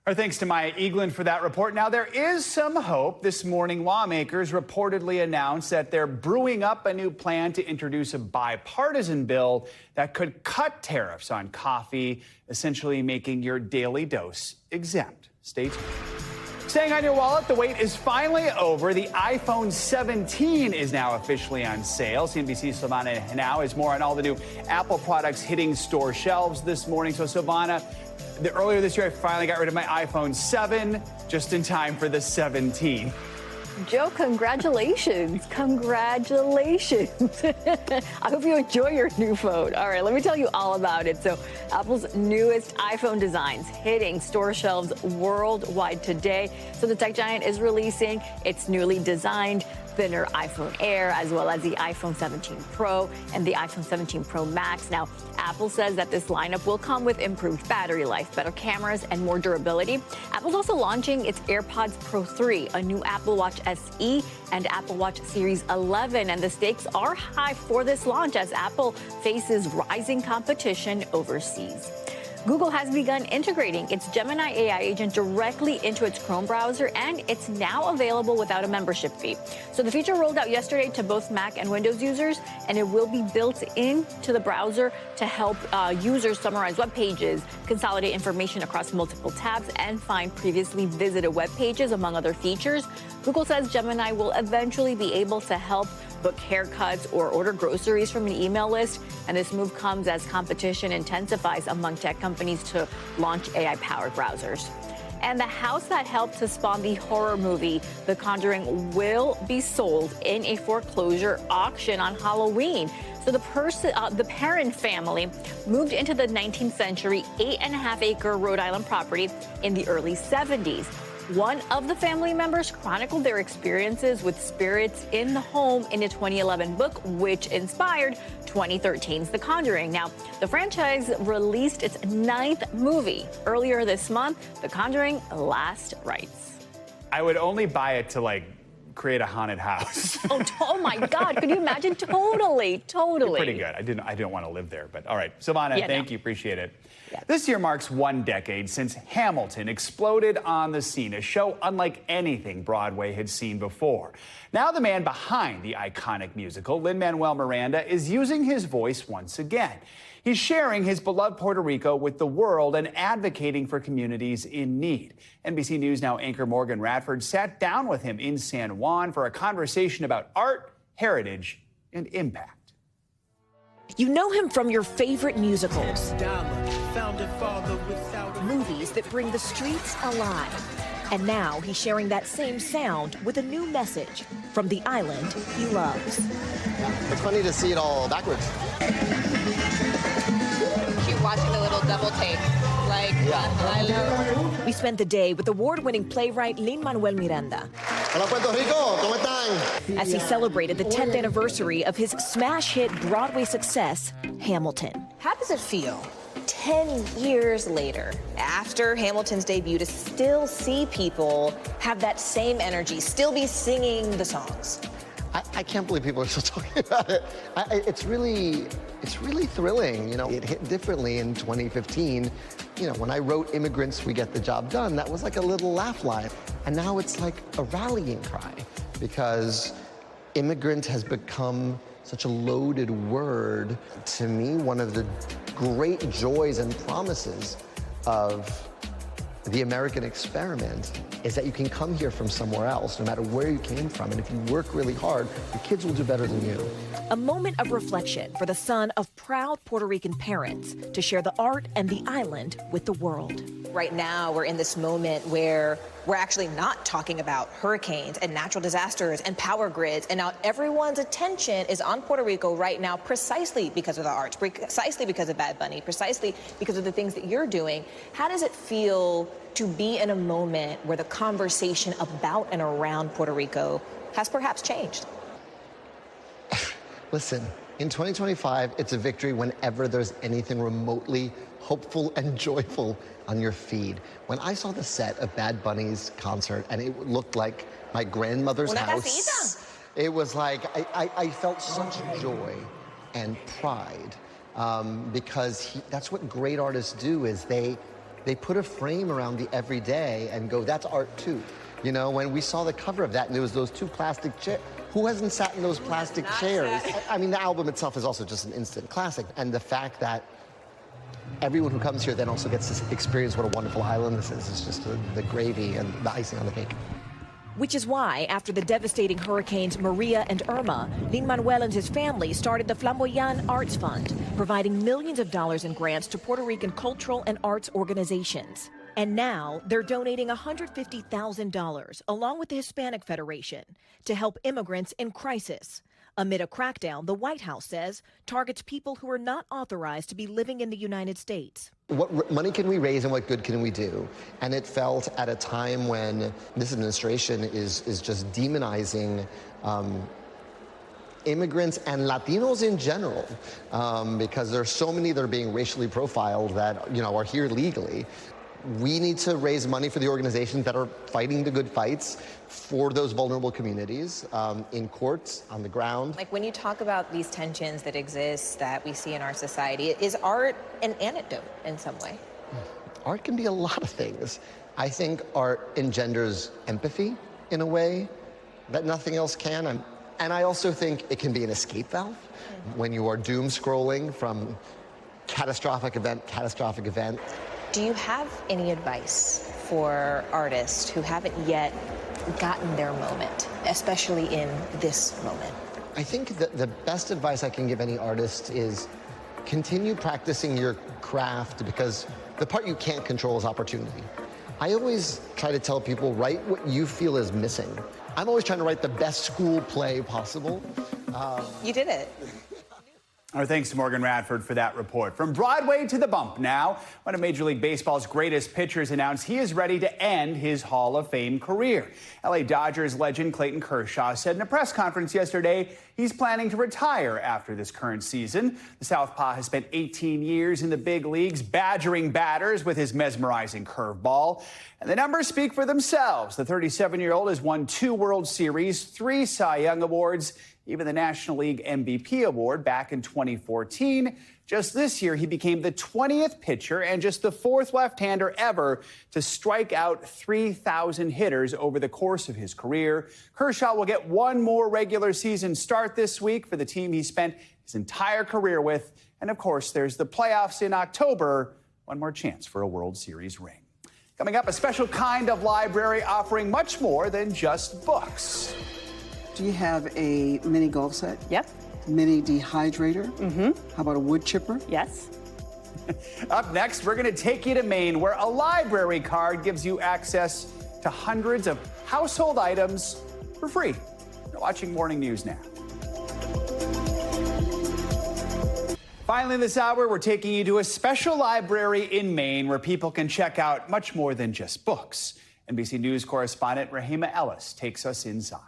Our thanks to Maya Eaglin for that report. Now, there is some hope. This morning, lawmakers reportedly announced that they're brewing up a new plan to introduce a bipartisan bill that could cut tariffs on coffee, essentially making your daily dose exempt. Stay tuned. Staying on your wallet, the wait is finally over. The iPhone 17 is now officially on sale. CNBC's Silvana Henao has more on all the new Apple products hitting store shelves this morning. So, Silvana, earlier this year, I finally got rid of my iPhone 7 just in time for the 17. Joe, congratulations. Congratulations. I hope you enjoy your new phone. All right, let me tell you all about it. So Apple's newest iPhone designs hitting store shelves worldwide today. So the tech giant is releasing its newly designed thinner iPhone Air, as well as the iPhone 17 Pro and the iPhone 17 Pro Max. Now, Apple says that this lineup will come with improved battery life, better cameras, and more durability. Apple's also launching its AirPods Pro 3, a new Apple Watch SE, and Apple Watch Series 11. And the stakes are high for this launch as Apple faces rising competition overseas. Google has begun integrating its Gemini AI agent directly into its Chrome browser, and it's now available without a membership fee. So the feature rolled out yesterday to both Mac and Windows users, and it will be built into the browser to help users summarize web pages, consolidate information across multiple tabs, and find previously visited web pages, among other features. Google says Gemini will eventually be able to help book haircuts or order groceries from an email list. And this move comes as competition intensifies among tech companies to launch AI-powered browsers. And the house that helped to spawn the horror movie The Conjuring will be sold in a foreclosure auction on Halloween. So the Perrin family moved into the 19th century 8.5-acre Rhode Island property in the early 70s. One of the family members chronicled their experiences with spirits in the home in a 2011 book, which inspired 2013's The Conjuring. Now, the franchise released its 9th movie earlier this month, The Conjuring: Last Rites. I would only buy it to, create a haunted house. Oh my God. Could you imagine? Totally. Pretty good. I didn't want to live there, but all right. Silvana, thank you. Appreciate it. Yeah. This year marks 1 decade since Hamilton exploded on the scene, a show unlike anything Broadway had seen before. Now the man behind the iconic musical, Lin-Manuel Miranda, is using his voice once again. He's sharing his beloved Puerto Rico with the world and advocating for communities in need. NBC News Now anchor Morgan Radford sat down with him in San Juan for a conversation about art, heritage, and impact. You know him from your favorite musicals, movies that bring the streets alive. And now he's sharing that same sound with a new message from the island he loves. It's funny to see it all backwards. Keep watching the little double take. I love. We spent the day with award-winning playwright Lin-Manuel Miranda. Hola, Puerto Rico, ¿cómo están? As he celebrated the 10th anniversary of his smash hit Broadway success, Hamilton. How does it feel 10 years later, after Hamilton's debut, to still see people have that same energy, still be singing the songs? I can't believe people are still talking about it. It's really thrilling. You know, it hit differently in 2015. You know, when I wrote Immigrants, We Get the Job Done, that was like a little laugh line. And now it's like a rallying cry because immigrant has become such a loaded word. To me, one of the great joys and promises of the American experiment is that you can come here from somewhere else, no matter where you came from, and if you work really hard, your kids will do better than you. A moment of reflection for the son of proud Puerto Rican parents to share the art and the island with the world. Right now, we're in this moment where we're actually not talking about hurricanes and natural disasters and power grids, and now everyone's attention is on Puerto Rico right now precisely because of the arts, precisely because of Bad Bunny, precisely because of the things that you're doing. How does it feel to be in a moment where the conversation about and around Puerto Rico has perhaps changed? Listen, in 2025, it's a victory whenever there's anything remotely hopeful and joyful on your feed. When I saw the set of Bad Bunny's concert and it looked like my grandmother's house, it was like I felt such joy and pride because that's what great artists do is they put a frame around the everyday and go, that's art too. You know, when we saw the cover of that and there was those two plastic chairs, who hasn't sat in those plastic chairs? I mean, the album itself is also just an instant classic. And the fact that everyone who comes here then also gets to experience what a wonderful island this is just the gravy and the icing on the cake. Which is why, after the devastating hurricanes Maria and Irma, Lin-Manuel and his family started the Flamboyant Arts Fund, providing millions of dollars in grants to Puerto Rican cultural and arts organizations. And now they're donating $150,000, along with the Hispanic Federation, to help immigrants in crisis. Amid a crackdown, the White House says targets people who are not authorized to be living in the United States. What money can we raise and what good can we do? And it felt at a time when this administration is just demonizing immigrants and Latinos in general, because there are so many that are being racially profiled that, you know, are here legally. We need to raise money for the organizations that are fighting the good fights for those vulnerable communities in courts, on the ground. Like when you talk about these tensions that exist that we see in our society, is art an antidote in some way? Art can be a lot of things. I think art engenders empathy in a way that nothing else can. And I also think it can be an escape valve when you are doom scrolling from catastrophic event, catastrophic event. Do you have any advice for artists who haven't yet gotten their moment, especially in this moment? I think that the best advice I can give any artist is continue practicing your craft because the part you can't control is opportunity. I always try to tell people, write what you feel is missing. I'm always trying to write the best school play possible. You did it. Our thanks to Morgan Radford for that report. From Broadway to the bump now, one of Major League Baseball's greatest pitchers announced he is ready to end his Hall of Fame career. LA Dodgers legend Clayton Kershaw said in a press conference yesterday he's planning to retire after this current season. The Southpaw has spent 18 years in the big leagues, badgering batters with his mesmerizing curveball. And the numbers speak for themselves. The 37-year-old has won 2 World Series, 3 Cy Young Awards, even the National League MVP award back in 2014. Just this year, he became the 20th pitcher and just the 4th left-hander ever to strike out 3,000 hitters over the course of his career. Kershaw will get one more regular season start this week for the team he spent his entire career with. And of course, there's the playoffs in October. One more chance for a World Series ring. Coming up, a special kind of library offering much more than just books. Do you have a mini golf set? Yep. Mini dehydrator? Mm-hmm. How about a wood chipper? Yes. Up next, we're going to take you to Maine, where a library card gives you access to hundreds of household items for free. You're watching Morning News now. Finally this hour, we're taking you to a special library in Maine where people can check out much more than just books. NBC News correspondent Rahima Ellis takes us inside.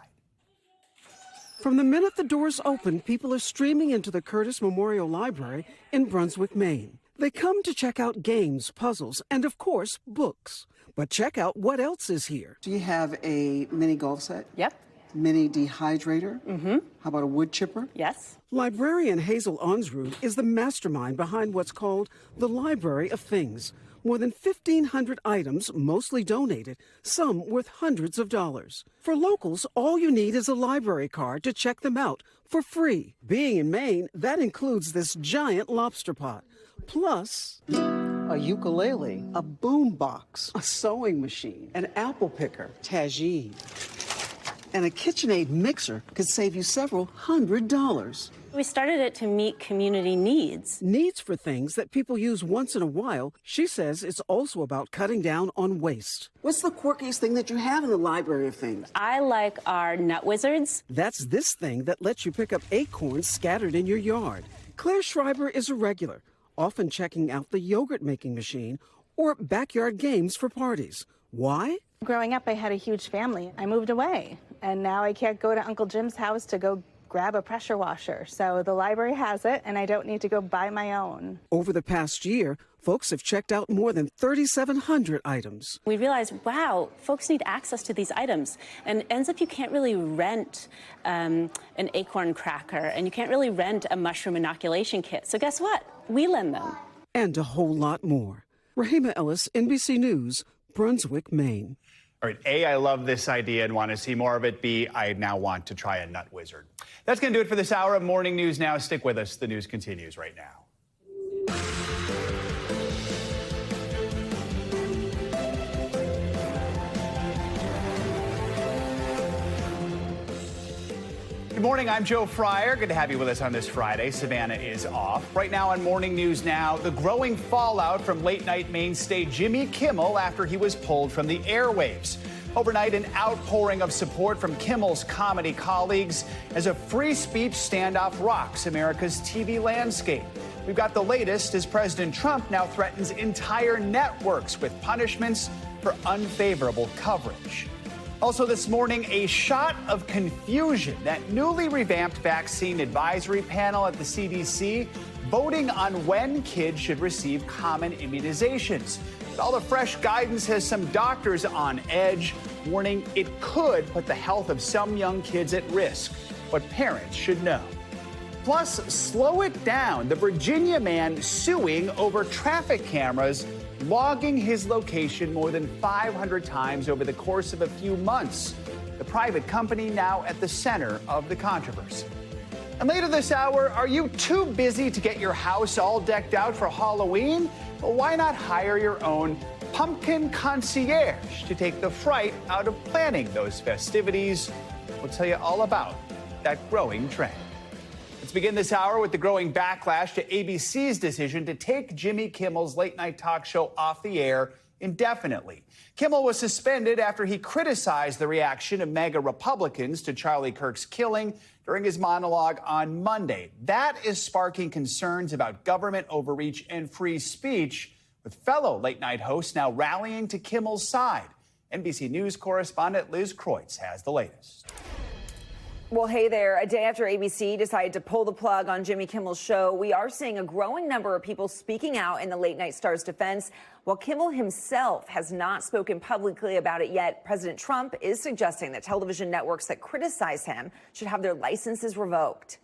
From the minute the doors open, people are streaming into the Curtis Memorial Library in Brunswick, Maine. They come to check out games, puzzles, and of course, books. But check out what else is here. Do you have a mini golf set? Yep. Mini dehydrator? Mm-hmm. How about a wood chipper? Yes. Librarian Hazel Onsrud is the mastermind behind what's called the Library of Things. More than 1,500 items, mostly donated, some worth hundreds of dollars. For locals, all you need is a library card to check them out for free. Being in Maine, that includes this giant lobster pot. Plus, a ukulele, a boom box, a sewing machine, an apple picker, tagine, and a KitchenAid mixer could save you several $100s. We started it to meet community needs. Needs for things that people use once in a while. She says it's also about cutting down on waste. What's the quirkiest thing that you have in the Library of Things? I like our nut wizards. That's this thing that lets you pick up acorns scattered in your yard. Claire Schreiber is a regular, often checking out the yogurt making machine or backyard games for parties. Why? Growing up, I had a huge family. I moved away, and now I can't go to Uncle Jim's house to go grab a pressure washer. So the library has it, and I don't need to go buy my own. Over the past year, folks have checked out more than 3,700 items. We realized, wow, folks need access to these items. And it ends up you can't really rent an acorn cracker, and you can't really rent a mushroom inoculation kit. So guess what? We lend them. And a whole lot more. Rahima Ellis, NBC News, Brunswick, Maine. All right, A, I love this idea and want to see more of it. B, I now want to try a nut wizard. That's going to do it for this hour of Morning News Now. Stick with us. The news continues right now. Good morning, I'm Joe Fryer. Good to have you with us on this Friday. Savannah is off. Right now on Morning News Now, the growing fallout from late-night mainstay Jimmy Kimmel after he was pulled from the airwaves. Overnight, an outpouring of support from Kimmel's comedy colleagues as a free speech standoff rocks America's TV landscape. We've got the latest as President Trump now threatens entire networks with punishments for unfavorable coverage. Also this morning, a shot of confusion. That newly revamped vaccine advisory panel at the CDC voting on when kids should receive common immunizations. But all the fresh guidance has some doctors on edge, warning it could put the health of some young kids at risk. What parents should know. Plus, slow it down. The Virginia man suing over traffic cameras logging his location more than 500 times over the course of a few months. The private company now at the center of the controversy. And later this hour, are you too busy to get your house all decked out for Halloween? Well, why not hire your own pumpkin concierge to take the fright out of planning those festivities? We'll tell you all about that growing trend. Let's begin this hour with the growing backlash to ABC's decision to take Jimmy Kimmel's late-night talk show off the air indefinitely. Kimmel was suspended after he criticized the reaction of MAGA Republicans to Charlie Kirk's killing during his monologue on Monday. That is sparking concerns about government overreach and free speech, with fellow late-night hosts now rallying to Kimmel's side. NBC News correspondent Liz Kreutz has the latest. Well, hey there. A day after ABC decided to pull the plug on Jimmy Kimmel's show, we are seeing a growing number of people speaking out in the late night star's defense. While Kimmel himself has not spoken publicly about it yet, President Trump is suggesting that television networks that criticize him should have their licenses revoked.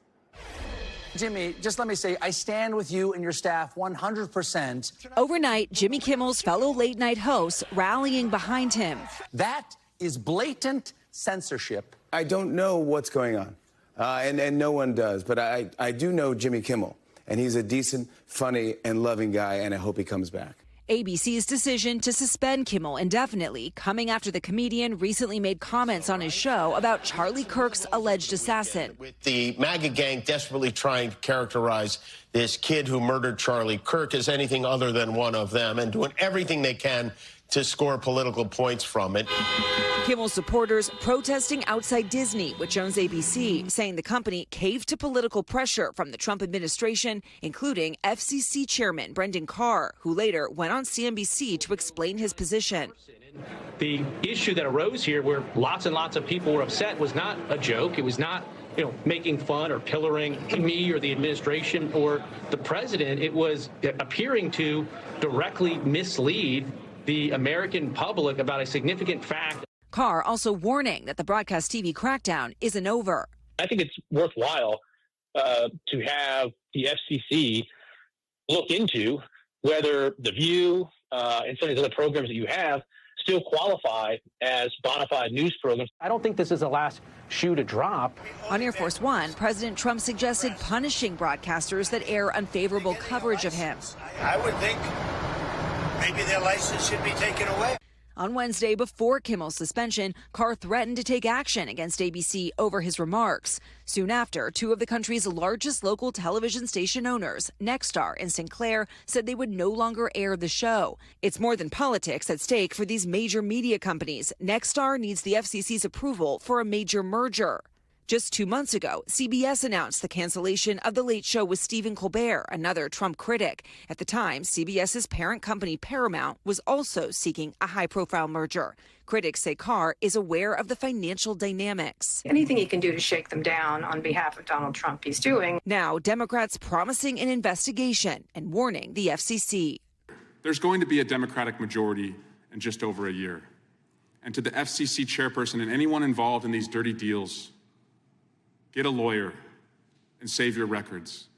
Jimmy, just let me say, I stand with you and your staff 100%. Overnight, Jimmy Kimmel's fellow late night hosts rallying behind him. That is blatant censorship. I don't know what's going on, and no one does, but I do know Jimmy Kimmel, and he's a decent, funny, and loving guy, and I hope he comes back. ABC's decision to suspend Kimmel indefinitely coming after the comedian recently made comments on his show about Charlie Kirk's alleged assassin. The MAGA gang desperately trying to characterize this kid who murdered Charlie Kirk as anything other than one of them and doing everything they can to score political points from it. Kimmel's supporters protesting outside Disney, which owns ABC, saying the company caved to political pressure from the Trump administration, including FCC chairman Brendan Carr, who later went on CNBC to explain his position. The issue that arose here, where lots and lots of people were upset, was not a joke. It was not, making fun or pillaring me or the administration or the president. It was appearing to directly mislead the American public about a significant fact. Carr also warning that the broadcast TV crackdown isn't over. I think it's worthwhile to have the FCC look into whether The View and some of these other programs that you have still qualify as bona fide news programs. I don't think this is the last shoe to drop. On Air Force One, President Trump suggested punishing broadcasters that air unfavorable coverage of him. I would think maybe their license should be taken away. On Wednesday, before Kimmel's suspension, Carr threatened to take action against ABC over his remarks. Soon after, two of the country's largest local television station owners, Nexstar and Sinclair, said they would no longer air the show. It's more than politics at stake for these major media companies. Nexstar needs the FCC's approval for a major merger. Just 2 months ago, CBS announced the cancellation of The Late Show with Stephen Colbert, another Trump critic. At the time, CBS's parent company Paramount was also seeking a high-profile merger. Critics say Carr is aware of the financial dynamics. Anything he can do to shake them down on behalf of Donald Trump, he's doing. Now, Democrats promising an investigation and warning the FCC. There's going to be a Democratic majority in just over a year. And to the FCC chairperson and anyone involved in these dirty deals, get a lawyer and save your records.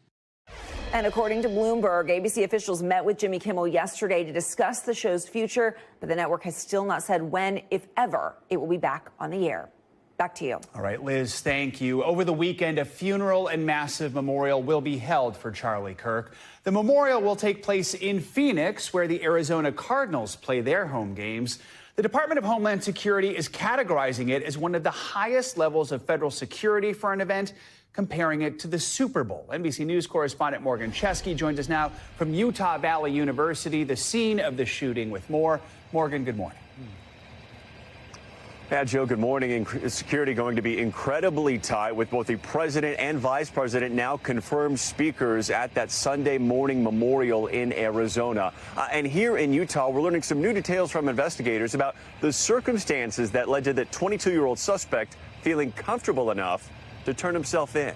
And according to Bloomberg, ABC officials met with Jimmy Kimmel yesterday to discuss the show's future, but the network has still not said when, if ever, it will be back on the air. Back to you. All right, Liz, thank you. Over the weekend, a funeral and massive memorial will be held for Charlie Kirk. The memorial will take place in Phoenix, where the Arizona Cardinals play their home games. The Department of Homeland Security is categorizing it as one of the highest levels of federal security for an event, comparing it to the Super Bowl. NBC News correspondent Morgan Chesky joins us now from Utah Valley University, the scene of the shooting, with more. Morgan, good morning. Yeah, Joe, good morning. Security going to be incredibly tight, with both the president and vice president now confirmed speakers at that Sunday morning memorial in Arizona. And here in Utah, we're learning some new details from investigators about the circumstances that led to the 22-year-old suspect feeling comfortable enough to turn himself in.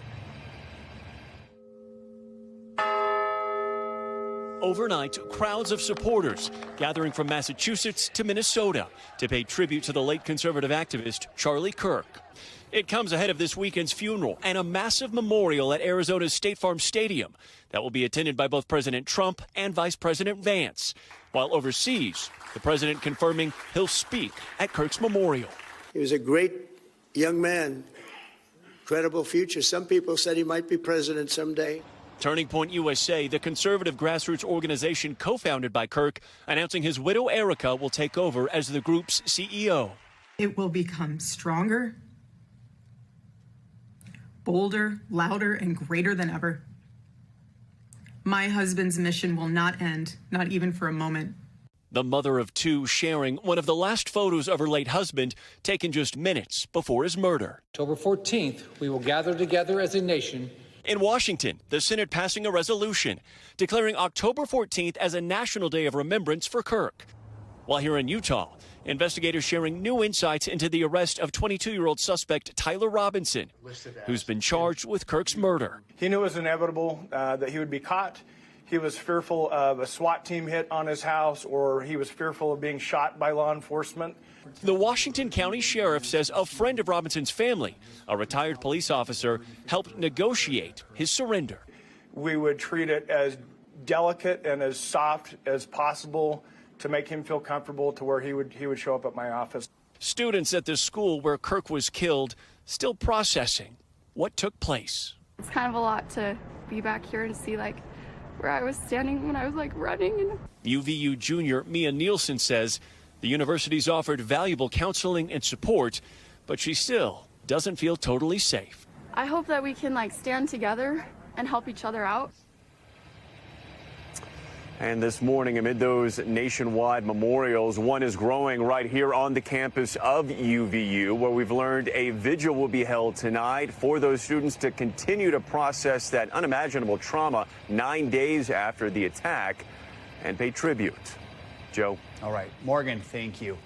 Overnight, crowds of supporters gathering from Massachusetts to Minnesota to pay tribute to the late conservative activist Charlie Kirk. It comes ahead of this weekend's funeral and a massive memorial at Arizona's State Farm Stadium that will be attended by both President Trump and Vice President Vance. While overseas, the president confirming he'll speak at Kirk's memorial. He was a great young man, incredible future. Some people said he might be president someday. Turning Point USA, the conservative grassroots organization co-founded by Kirk, announcing his widow Erica will take over as the group's CEO. It will become stronger, bolder, louder, and greater than ever. My husband's mission will not end, not even for a moment. The mother of two sharing one of the last photos of her late husband, taken just minutes before his murder. October 14th, we will gather together as a nation. In Washington, the Senate passing a resolution declaring October 14th as a national day of remembrance for Kirk. While here in Utah, investigators sharing new insights into the arrest of 22-year-old suspect Tyler Robinson, who's been charged with Kirk's murder. He knew it was inevitable that he would be caught. He was fearful of a SWAT team hit on his house, or he was fearful of being shot by law enforcement. The Washington County Sheriff says a friend of Robinson's family, a retired police officer, helped negotiate his surrender. We would treat it as delicate and as soft as possible to make him feel comfortable to where he would show up at my office. Students at the school where Kirk was killed still processing what took place. It's kind of a lot to be back here and see where I was standing when I was running. UVU junior Mia Nielsen says the university's offered valuable counseling and support, but she still doesn't feel totally safe. I hope that we can stand together and help each other out. And this morning, amid those nationwide memorials, one is growing right here on the campus of UVU, where we've learned a vigil will be held tonight for those students to continue to process that unimaginable trauma 9 days after the attack and pay tribute. Joe. All right, Morgan, thank you.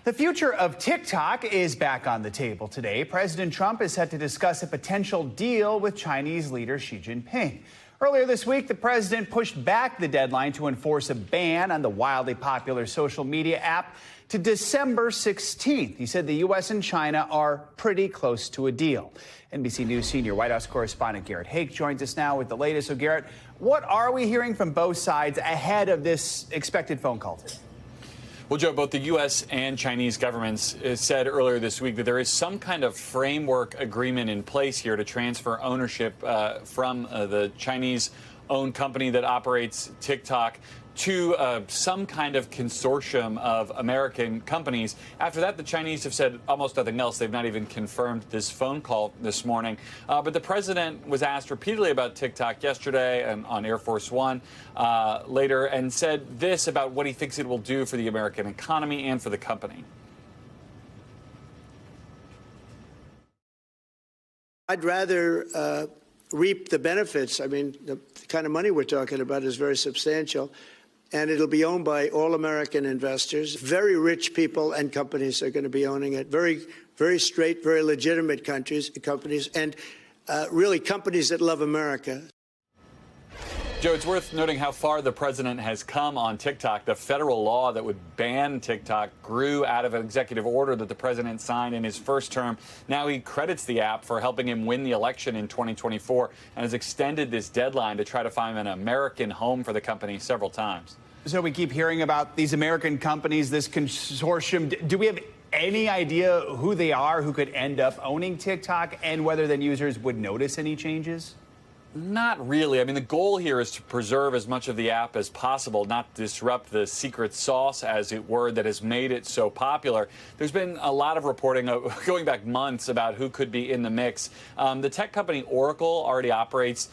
The future of TikTok is back on the table today. President Trump is set to discuss a potential deal with Chinese leader Xi Jinping. Earlier this week, the president pushed back the deadline to enforce a ban on the wildly popular social media app. to December 16th. He said the U.S. and China are pretty close to a deal. NBC News senior White House correspondent Garrett Haake joins us now with the latest. So, Garrett, what are we hearing from both sides ahead of this expected phone call today? Well, Joe, both the U.S. and Chinese governments said earlier this week that there is some kind of framework agreement in place here to transfer ownership from the Chinese-owned company that operates TikTok to some kind of consortium of American companies. After that, the Chinese have said almost nothing else. They've not even confirmed this phone call this morning. But the president was asked repeatedly about TikTok yesterday and on Air Force One later, and said this about what he thinks it will do for the American economy and for the company. I'd rather reap the benefits. I mean, the kind of money we're talking about is very substantial. And it'll be owned by all American investors. Very rich people and companies are going to be owning it. Very, very straight, very legitimate companies, and really companies that love America. Joe, it's worth noting how far the president has come on TikTok. The federal law that would ban TikTok grew out of an executive order that the president signed in his first term. Now he credits the app for helping him win the election in 2024 and has extended this deadline to try to find an American home for the company several times. So we keep hearing about these American companies, this consortium. Do we have any idea who they are, who could end up owning TikTok, and whether then users would notice any changes? Not really. I mean, the goal here is to preserve as much of the app as possible, not disrupt the secret sauce, as it were, that has made it so popular. There's been a lot of reporting going back months about who could be in the mix. The tech company Oracle already operates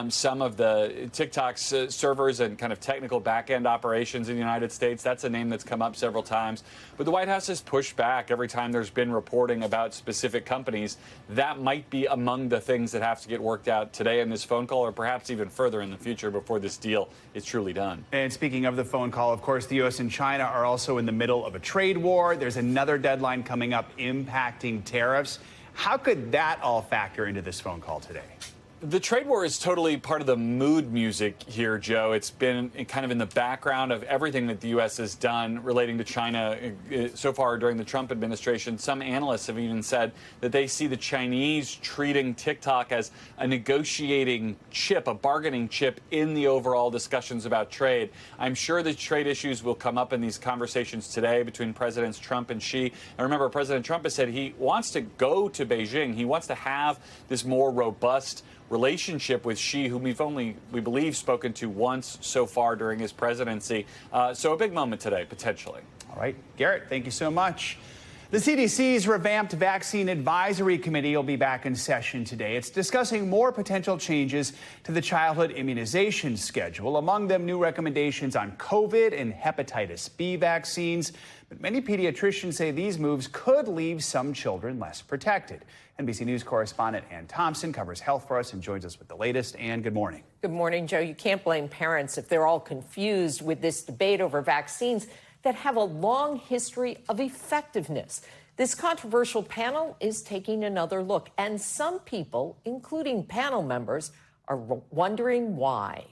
some of the TikTok's servers and kind of technical back-end operations in the United States. That's a name that's come up several times. But the White House has pushed back every time there's been reporting about specific companies. That might be among the things that have to get worked out today in this phone call, or perhaps even further in the future before this deal is truly done. And speaking of the phone call, of course, the U.S. and China are also in the middle of a trade war. There's another deadline coming up impacting tariffs. How could that all factor into this phone call today? The trade war is totally part of the mood music here, Joe. It's been kind of in the background of everything that the U.S. has done relating to China so far during the Trump administration. Some analysts have even said that they see the Chinese treating TikTok as a negotiating chip, a bargaining chip in the overall discussions about trade. I'm sure the trade issues will come up in these conversations today between Presidents Trump and Xi. And remember, President Trump has said he wants to go to Beijing. He wants to have this more robust relationship with Xi, whom we believe, spoken to once so far during his presidency. So a big moment today, potentially. All right, Garrett, thank you so much. The CDC's revamped Vaccine Advisory Committee will be back in session today. It's discussing more potential changes to the childhood immunization schedule, among them new recommendations on COVID and hepatitis B vaccines. But many pediatricians say these moves could leave some children less protected. NBC News correspondent Ann Thompson covers health for us and joins us with the latest. Ann, good morning. Good morning, Joe. You can't blame parents if they're all confused with this debate over vaccines that have a long history of effectiveness. This controversial panel is taking another look, and some people, including panel members, are wondering why.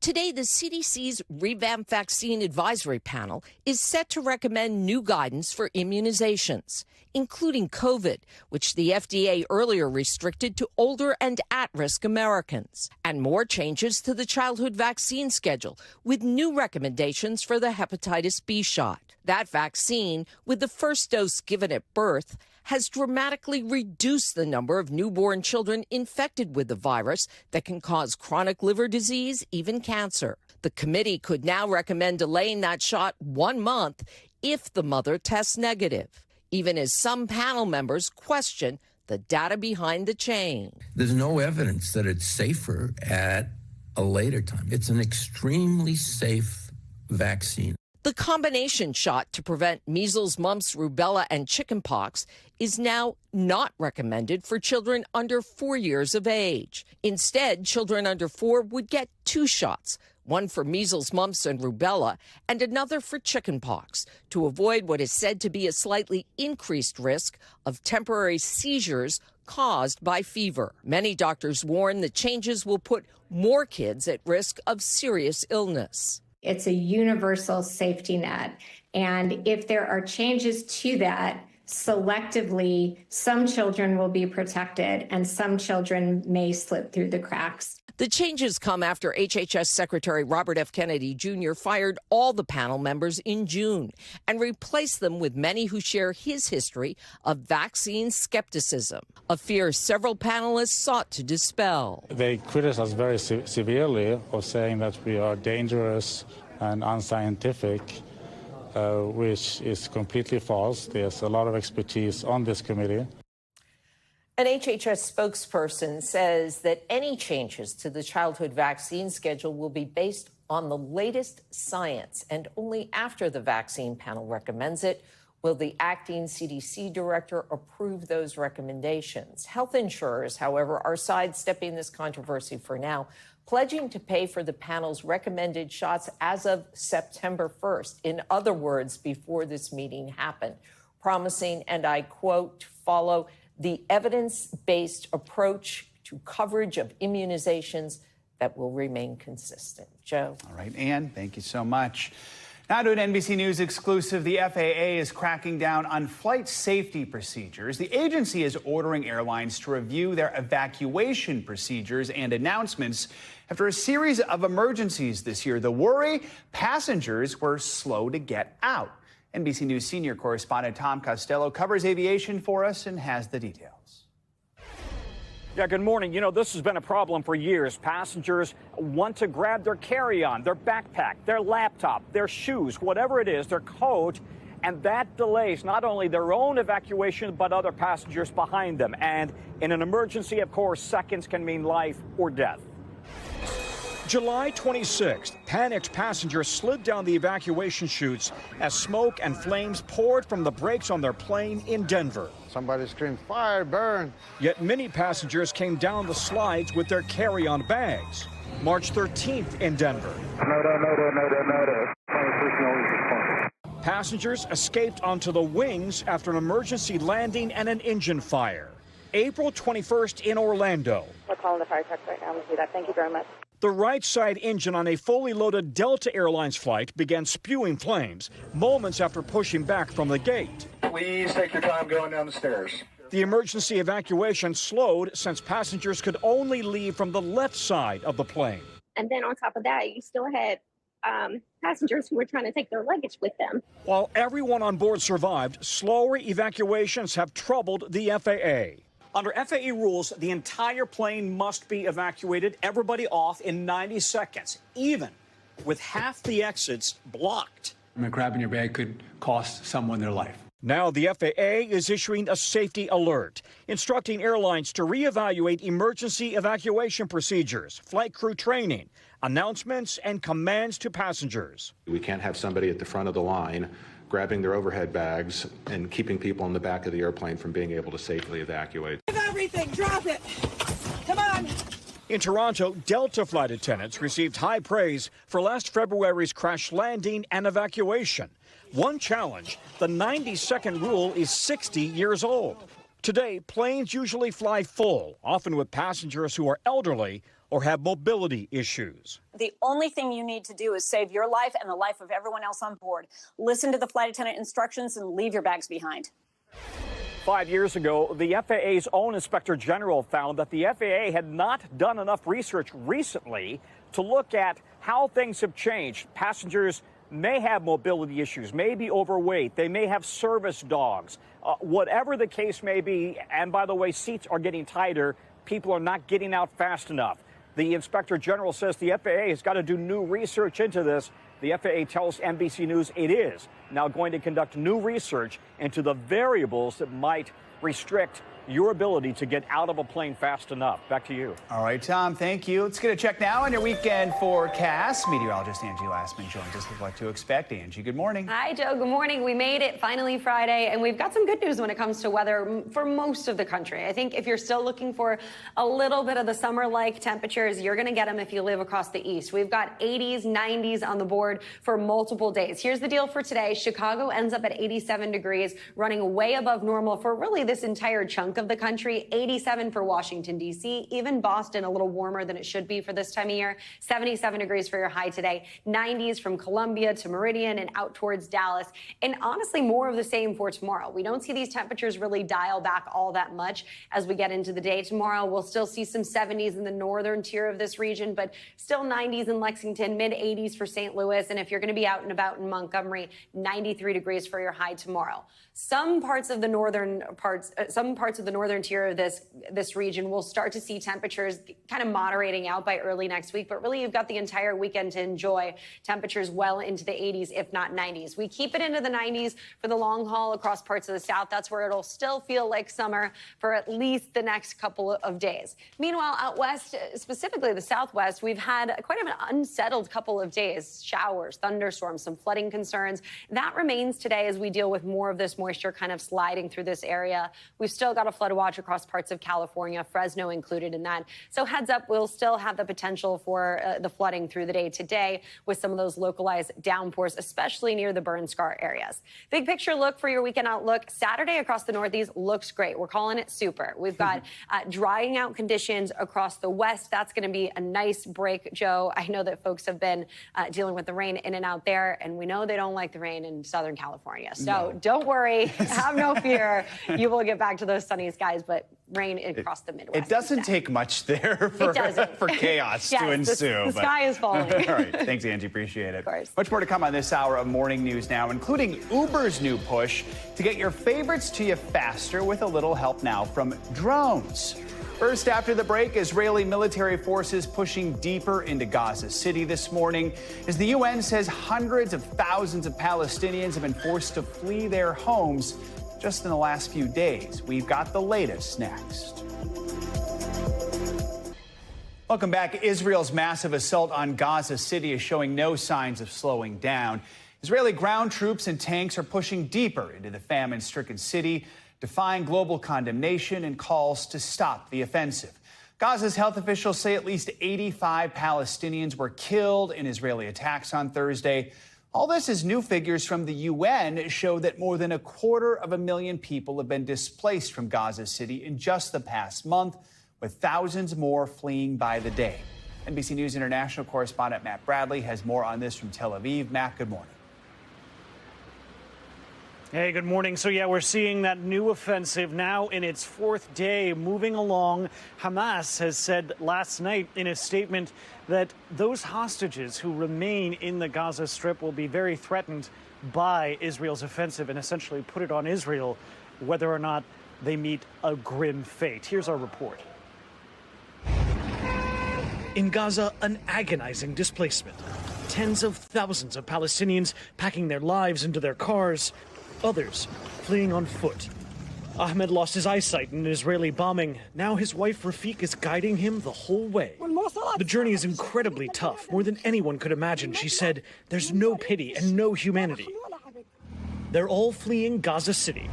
Today, the CDC's revamped vaccine advisory panel is set to recommend new guidance for immunizations, including COVID, which the FDA earlier restricted to older and at-risk Americans, and more changes to the childhood vaccine schedule with new recommendations for the hepatitis B shot. That vaccine, with the first dose given at birth, has dramatically reduced the number of newborn children infected with the virus that can cause chronic liver disease, even cancer. The committee could now recommend delaying that shot 1 month if the mother tests negative, even as some panel members question the data behind the change. There's no evidence that it's safer at a later time. It's an extremely safe vaccine. The combination shot to prevent measles, mumps, rubella, and chickenpox is now not recommended for children under 4 years of age. Instead, children under 4 would get 2 shots, one for measles, mumps, and rubella, and another for chickenpox, to avoid what is said to be a slightly increased risk of temporary seizures caused by fever. Many doctors warn the changes will put more kids at risk of serious illness. It's a universal safety net And if there are changes to that, selectively, some children will be protected and some children may slip through the cracks. The changes come after HHS Secretary Robert F. Kennedy Jr. fired all the panel members in June and replaced them with many who share his history of vaccine skepticism, a fear several panelists sought to dispel. They criticize very severely of saying that we are dangerous and unscientific, which is completely false. There's a lot of expertise on this committee. An HHS spokesperson says that any changes to the childhood vaccine schedule will be based on the latest science, and only after the vaccine panel recommends it will the acting CDC director approve those recommendations. Health insurers, however, are sidestepping this controversy for now, pledging to pay for the panel's recommended shots as of September 1st. In other words, before this meeting happened, promising, and I quote, follow the evidence-based approach to coverage of immunizations that will remain consistent. Joe. All right, Ann, thank you so much. Now to an NBC News exclusive, the FAA is cracking down on flight safety procedures. The agency is ordering airlines to review their evacuation procedures and announcements after a series of emergencies this year. The worry, passengers were slow to get out. NBC News senior correspondent Tom Costello covers aviation for us and has the details. Yeah, good morning. You know, this has been a problem for years. Passengers want to grab their carry-on, their backpack, their laptop, their shoes, whatever it is, their coat, and that delays not only their own evacuation, but other passengers behind them. And in an emergency, of course, seconds can mean life or death. July 26th, panicked passengers slid down the evacuation chutes as smoke and flames poured from the brakes on their plane in Denver. Somebody screamed, fire, burn. Yet many passengers came down the slides with their carry-on bags. March 13th in Denver. Passengers escaped onto the wings after an emergency landing and an engine fire. April 21st in Orlando. We're calling the fire truck right now. We'll do that. Thank you very much. The right side engine on a fully loaded Delta Airlines flight began spewing flames moments after pushing back from the gate. Please take your time going down the stairs. The emergency evacuation slowed since passengers could only leave from the left side of the plane. And then on top of that, you still had passengers who were trying to take their luggage with them. While everyone on board survived, slower evacuations have troubled the FAA. Under FAA rules, the entire plane must be evacuated, everybody off in 90 seconds, even with half the exits blocked. Grabbing your bag could cost someone their life. Now the FAA is issuing a safety alert, instructing airlines to reevaluate emergency evacuation procedures, flight crew training, announcements, and commands to passengers. We can't have somebody at the front of the line grabbing their overhead bags and keeping people in the back of the airplane from being able to safely evacuate. Everything, drop it. Come on. In Toronto, Delta flight attendants received high praise for last February's crash landing and evacuation. One challenge, the 90-second rule is 60 years old. Today, planes usually fly full, often with passengers who are elderly or have mobility issues. The only thing you need to do is save your life and the life of everyone else on board. Listen to the flight attendant instructions and leave your bags behind. 5 years ago, the FAA's own Inspector General found that the FAA had not done enough research recently to look at how things have changed. Passengers may have mobility issues, may be overweight, they may have service dogs. Whatever the case may be, and by the way, seats are getting tighter, people are not getting out fast enough. The Inspector General says the FAA has got to do new research into this. The FAA tells NBC News it is now going to conduct new research into the variables that might restrict your ability to get out of a plane fast enough. Back to you. All right, Tom, thank you. Let's get a check now on your weekend forecast. Meteorologist Angie Lassman joins us with what to expect. Angie, good morning. Hi, Joe. Good morning. We made it finally Friday, and we've got some good news when it comes to weather for most of the country. I think if you're still looking for a little bit of the summer-like temperatures, you're going to get them if you live across the east. We've got 80s, 90s on the board for multiple days. Here's the deal for today. Chicago ends up at 87 degrees, running way above normal for really this entire chunk of the country. 87 for Washington, D.C., even Boston a little warmer than it should be for this time of year. 77 degrees for your high today. 90s from Columbia to Meridian and out towards Dallas. And honestly, more of the same for tomorrow. We don't see these temperatures really dial back all that much as we get into the day tomorrow. We'll still see some 70s in the northern tier of this region, but still 90s in Lexington, mid-80s for St. Louis. And if you're going to be out and about in Montgomery, 93 degrees for your high tomorrow. Some parts of the northern tier of this region will start to see temperatures kind of moderating out by early next week. But really, you've got the entire weekend to enjoy temperatures well into the 80s, if not 90s. We keep it into the 90s for the long haul across parts of the South. That's where it'll still feel like summer for at least the next couple of days. Meanwhile, out west, specifically the Southwest, we've had quite an unsettled couple of days. Showers, thunderstorms, some flooding concerns. That remains today as we deal with more of this moisture kind of sliding through this area. We've still got a flood watch across parts of California, Fresno included in that. So heads up, we'll still have the potential for the flooding through the day today with some of those localized downpours, especially near the burn scar areas. Big picture look for your weekend outlook. Saturday across the Northeast looks great. We're calling it super. We've got drying out conditions across the West. That's going to be a nice break, Joe. I know that folks have been dealing with the rain in and out there, and we know they don't like the rain in Southern California. So don't worry. Have no fear. You will get back to those sunny skies, but rain across the Midwest. It doesn't take much there for chaos to ensue. The sky is falling. All right. Thanks, Angie. Appreciate it. Of course. Much more to come on this hour of morning news now, including Uber's new push to get your favorites to you faster with a little help now from drones. First, after the break, Israeli military forces pushing deeper into Gaza City this morning as the UN says hundreds of thousands of Palestinians have been forced to flee their homes just in the last few days. We've got the latest next. Welcome back. Israel's massive assault on Gaza City is showing no signs of slowing down. Israeli ground troops and tanks are pushing deeper into the famine-stricken city, defying global condemnation and calls to stop the offensive. Gaza's health officials say at least 85 Palestinians were killed in Israeli attacks on Thursday. All this as new figures from the UN show that more than 250,000 people have been displaced from Gaza City in just the past month, with thousands more fleeing by the day. NBC News international correspondent Matt Bradley has more on this from Tel Aviv. Matt, good morning. Hey, good morning. So, yeah, we're seeing that new offensive now in its fourth day moving along. Hamas has said last night in a statement that those hostages who remain in the Gaza Strip will be very threatened by Israel's offensive and essentially put it on Israel whether or not they meet a grim fate. Here's our report. In Gaza, an agonizing displacement. Tens of thousands of Palestinians packing their lives into their cars, others fleeing on foot. Ahmed lost his eyesight in an Israeli bombing. Now his wife Rafik is guiding him the whole way. The journey is incredibly tough, more than anyone could imagine. She said, there's no pity and no humanity. They're all fleeing Gaza City,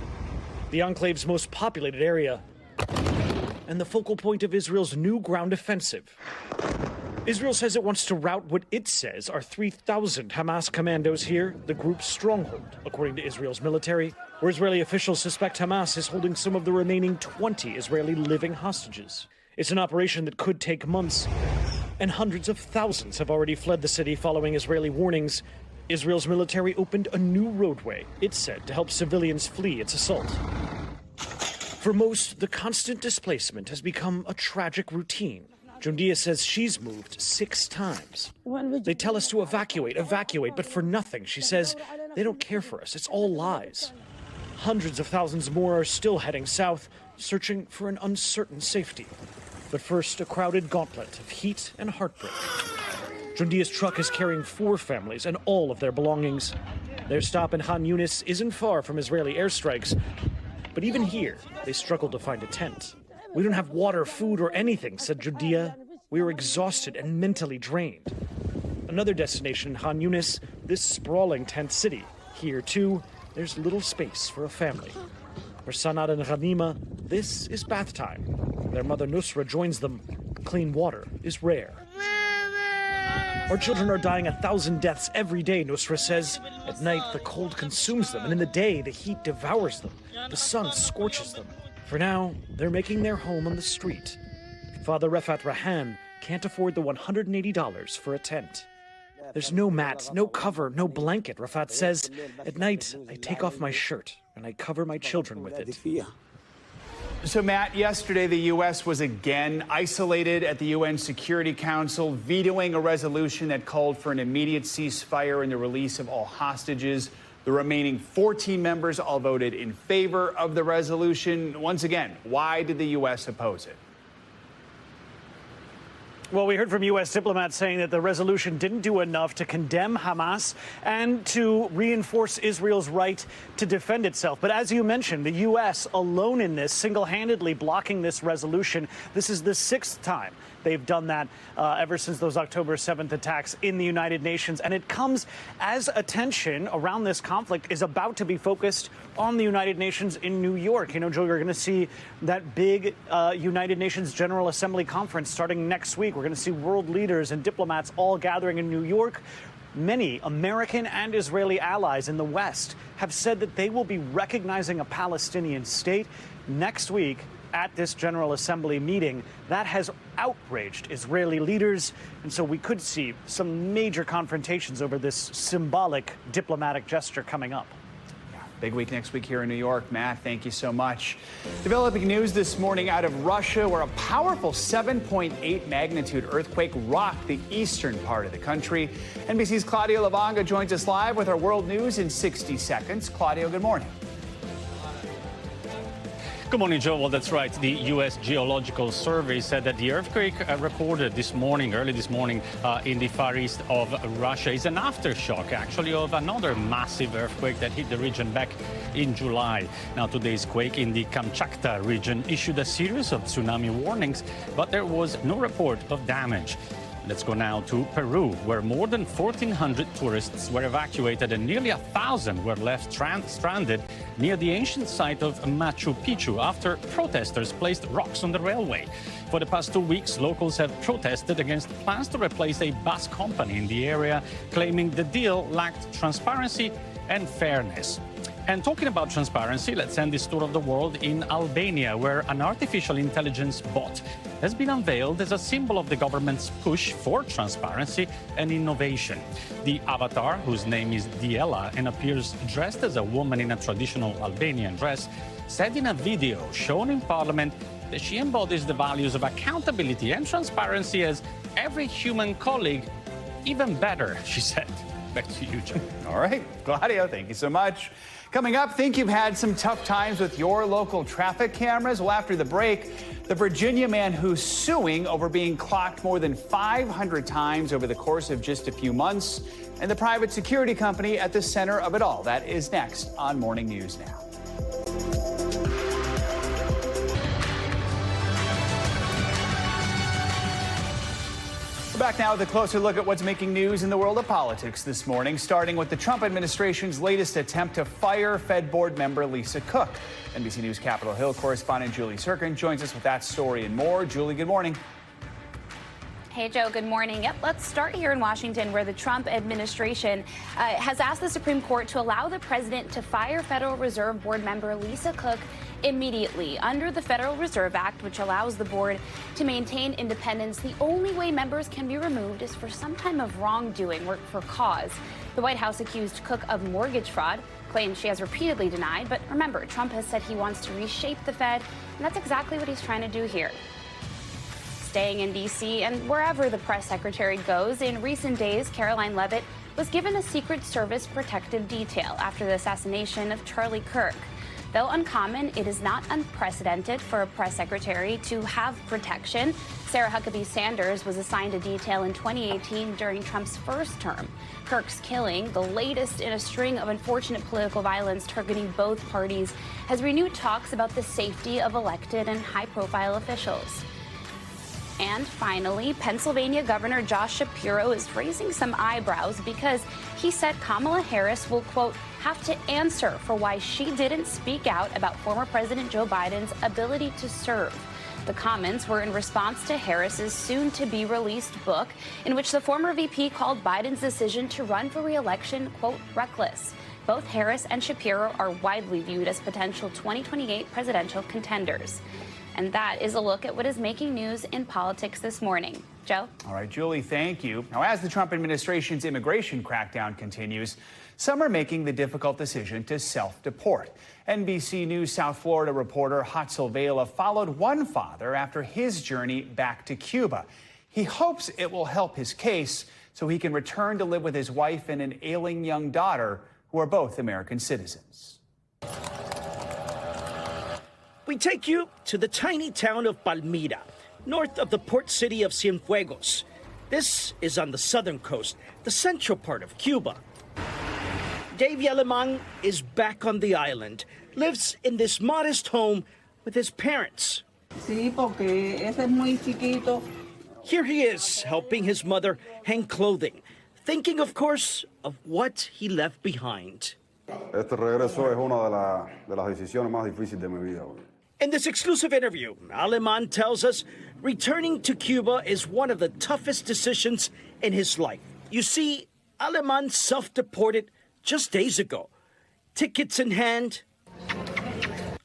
the enclave's most populated area, and the focal point of Israel's new ground offensive. Israel says it wants to rout what it says are 3,000 Hamas commandos here, the group's stronghold, according to Israel's military, where Israeli officials suspect Hamas is holding some of the remaining 20 Israeli living hostages. It's an operation that could take months, and hundreds of thousands have already fled the city following Israeli warnings. Israel's military opened a new roadway, it said, to help civilians flee its assault. For most, the constant displacement has become a tragic routine. Jundia says she's moved 6 times. They tell us to evacuate, but for nothing. She says they don't care for us. It's all lies. Hundreds of thousands more are still heading south, searching for an uncertain safety. But first, a crowded gauntlet of heat and heartbreak. Jundia's truck is carrying 4 families and all of their belongings. Their stop in Khan Yunis isn't far from Israeli airstrikes, but even here, they struggle to find a tent. We don't have water, food, or anything, said Jundia. We are exhausted and mentally drained. Another destination, Khan Yunis, this sprawling tent city. Here, too, there's little space for a family. For Sanad and Ghanima, this is bath time. Their mother Nusra joins them. Clean water is rare. Our children are dying 1,000 deaths every day, Nusra says. At night, the cold consumes them, and in the day, the heat devours them. The sun scorches them. For now, they're making their home on the street. Father Refat Rahan can't afford the $180 for a tent. There's no mat, no cover, no blanket, Rafat says. At night, I take off my shirt and I cover my children with it. So, Matt, yesterday the U.S. was again isolated at the UN Security Council, vetoing a resolution that called for an immediate ceasefire and the release of all hostages. The remaining 14 members all voted in favor of the resolution. Once again, why did the U.S. oppose it? Well, we heard from U.S. diplomats saying that the resolution didn't do enough to condemn Hamas and to reinforce Israel's right to defend itself. But as you mentioned, the U.S. alone in this, single-handedly blocking this resolution. This is the 6th time they've done that ever since those October 7th attacks in the United Nations. And it comes as attention around this conflict is about to be focused on the United Nations in New York. You know, Joe, you're going to see that big United Nations General Assembly conference starting next week. We're going to see world leaders and diplomats all gathering in New York. Many American and Israeli allies in the West have said that they will be recognizing a Palestinian state next week at this General Assembly meeting. That has outraged Israeli leaders, and so we could see some major confrontations over this symbolic diplomatic gesture coming up. Big week next week here in New York. Matt, thank you so much. Developing news this morning out of Russia, where a powerful 7.8 magnitude earthquake rocked the eastern part of the country. NBC's Claudio Lavanga joins us live with our world news in 60 seconds. Claudio, good morning. Good morning, Joe. Well, that's right. The U.S. Geological Survey said that the earthquake recorded early this morning in the far east of Russia is an aftershock, actually, of another massive earthquake that hit the region back in July. Now, today's quake in the Kamchatka region issued a series of tsunami warnings, but there was no report of damage. Let's go now to Peru, where more than 1,400 tourists were evacuated and nearly 1,000 were left stranded near the ancient site of Machu Picchu after protesters placed rocks on the railway. For the past 2 weeks, locals have protested against plans to replace a bus company in the area, claiming the deal lacked transparency and fairness. And talking about transparency, let's end this tour of the world in Albania, where an artificial intelligence bot has been unveiled as a symbol of the government's push for transparency and innovation. The avatar, whose name is Diela and appears dressed as a woman in a traditional Albanian dress, said in a video shown in Parliament that she embodies the values of accountability and transparency as every human colleague, even better, she said. Back to you, Joe. All right, Claudio, thank you so much. Coming up, think you've had some tough times with your local traffic cameras? Well, after the break, the Virginia man who's suing over being clocked more than 500 times over the course of just a few months, and the private security company at the center of it all. That is next on Morning News Now. We're back now with a closer look at what's making news in the world of politics this morning, starting with the Trump administration's latest attempt to fire Fed board member Lisa Cook. NBC News Capitol Hill correspondent Julie Sirkin joins us with that story and more. Julie, good morning. Hey, Joe, good morning. Yep, let's start here in Washington, where the Trump administration has asked the Supreme Court to allow the president to fire Federal Reserve Board member Lisa Cook immediately. Under the Federal Reserve Act, which allows the board to maintain independence, the only way members can be removed is for some time of wrongdoing or for cause. The White House accused Cook of mortgage fraud, claims she has repeatedly denied. But remember, Trump has said he wants to reshape the Fed, and that's exactly what he's trying to do here. Staying in D.C. and wherever the press secretary goes, in recent days, Caroline Leavitt was given a Secret Service protective detail after the assassination of Charlie Kirk. Though uncommon, it is not unprecedented for a press secretary to have protection. Sarah Huckabee Sanders was assigned a detail in 2018 during Trump's first term. Kirk's killing, the latest in a string of unfortunate political violence targeting both parties, has renewed talks about the safety of elected and high-profile officials. And finally, Pennsylvania Governor Josh Shapiro is raising some eyebrows because he said Kamala Harris will, quote, have to answer for why she didn't speak out about former President Joe Biden's ability to serve. The comments were in response to Harris's soon-to-be-released book, in which the former VP called Biden's decision to run for re-election, quote, reckless. Both Harris and Shapiro are widely viewed as potential 2028 presidential contenders. And that is a look at what is making news in politics this morning. Joe? All right, Julie, thank you. Now, as the Trump administration's immigration crackdown continues, some are making the difficult decision to self-deport. NBC News South Florida reporter Hatzel Vela followed one father after his journey back to Cuba. He hopes it will help his case so he can return to live with his wife and an ailing young daughter who are both American citizens. We take you to the tiny town of Palmira, north of the port city of Cienfuegos. This is on the southern coast, the central part of Cuba. Dave Yeleman is back on the island, lives in this modest home with his parents. Sí, porque ese es muy chiquito. Here he is, helping his mother hang clothing, thinking, of course, of what he left behind. Este regreso es una de las decisiones más difíciles de mi vida. In this exclusive interview, Aleman tells us returning to Cuba is one of the toughest decisions in his life. You see, Aleman self-deported just days ago. Tickets in hand.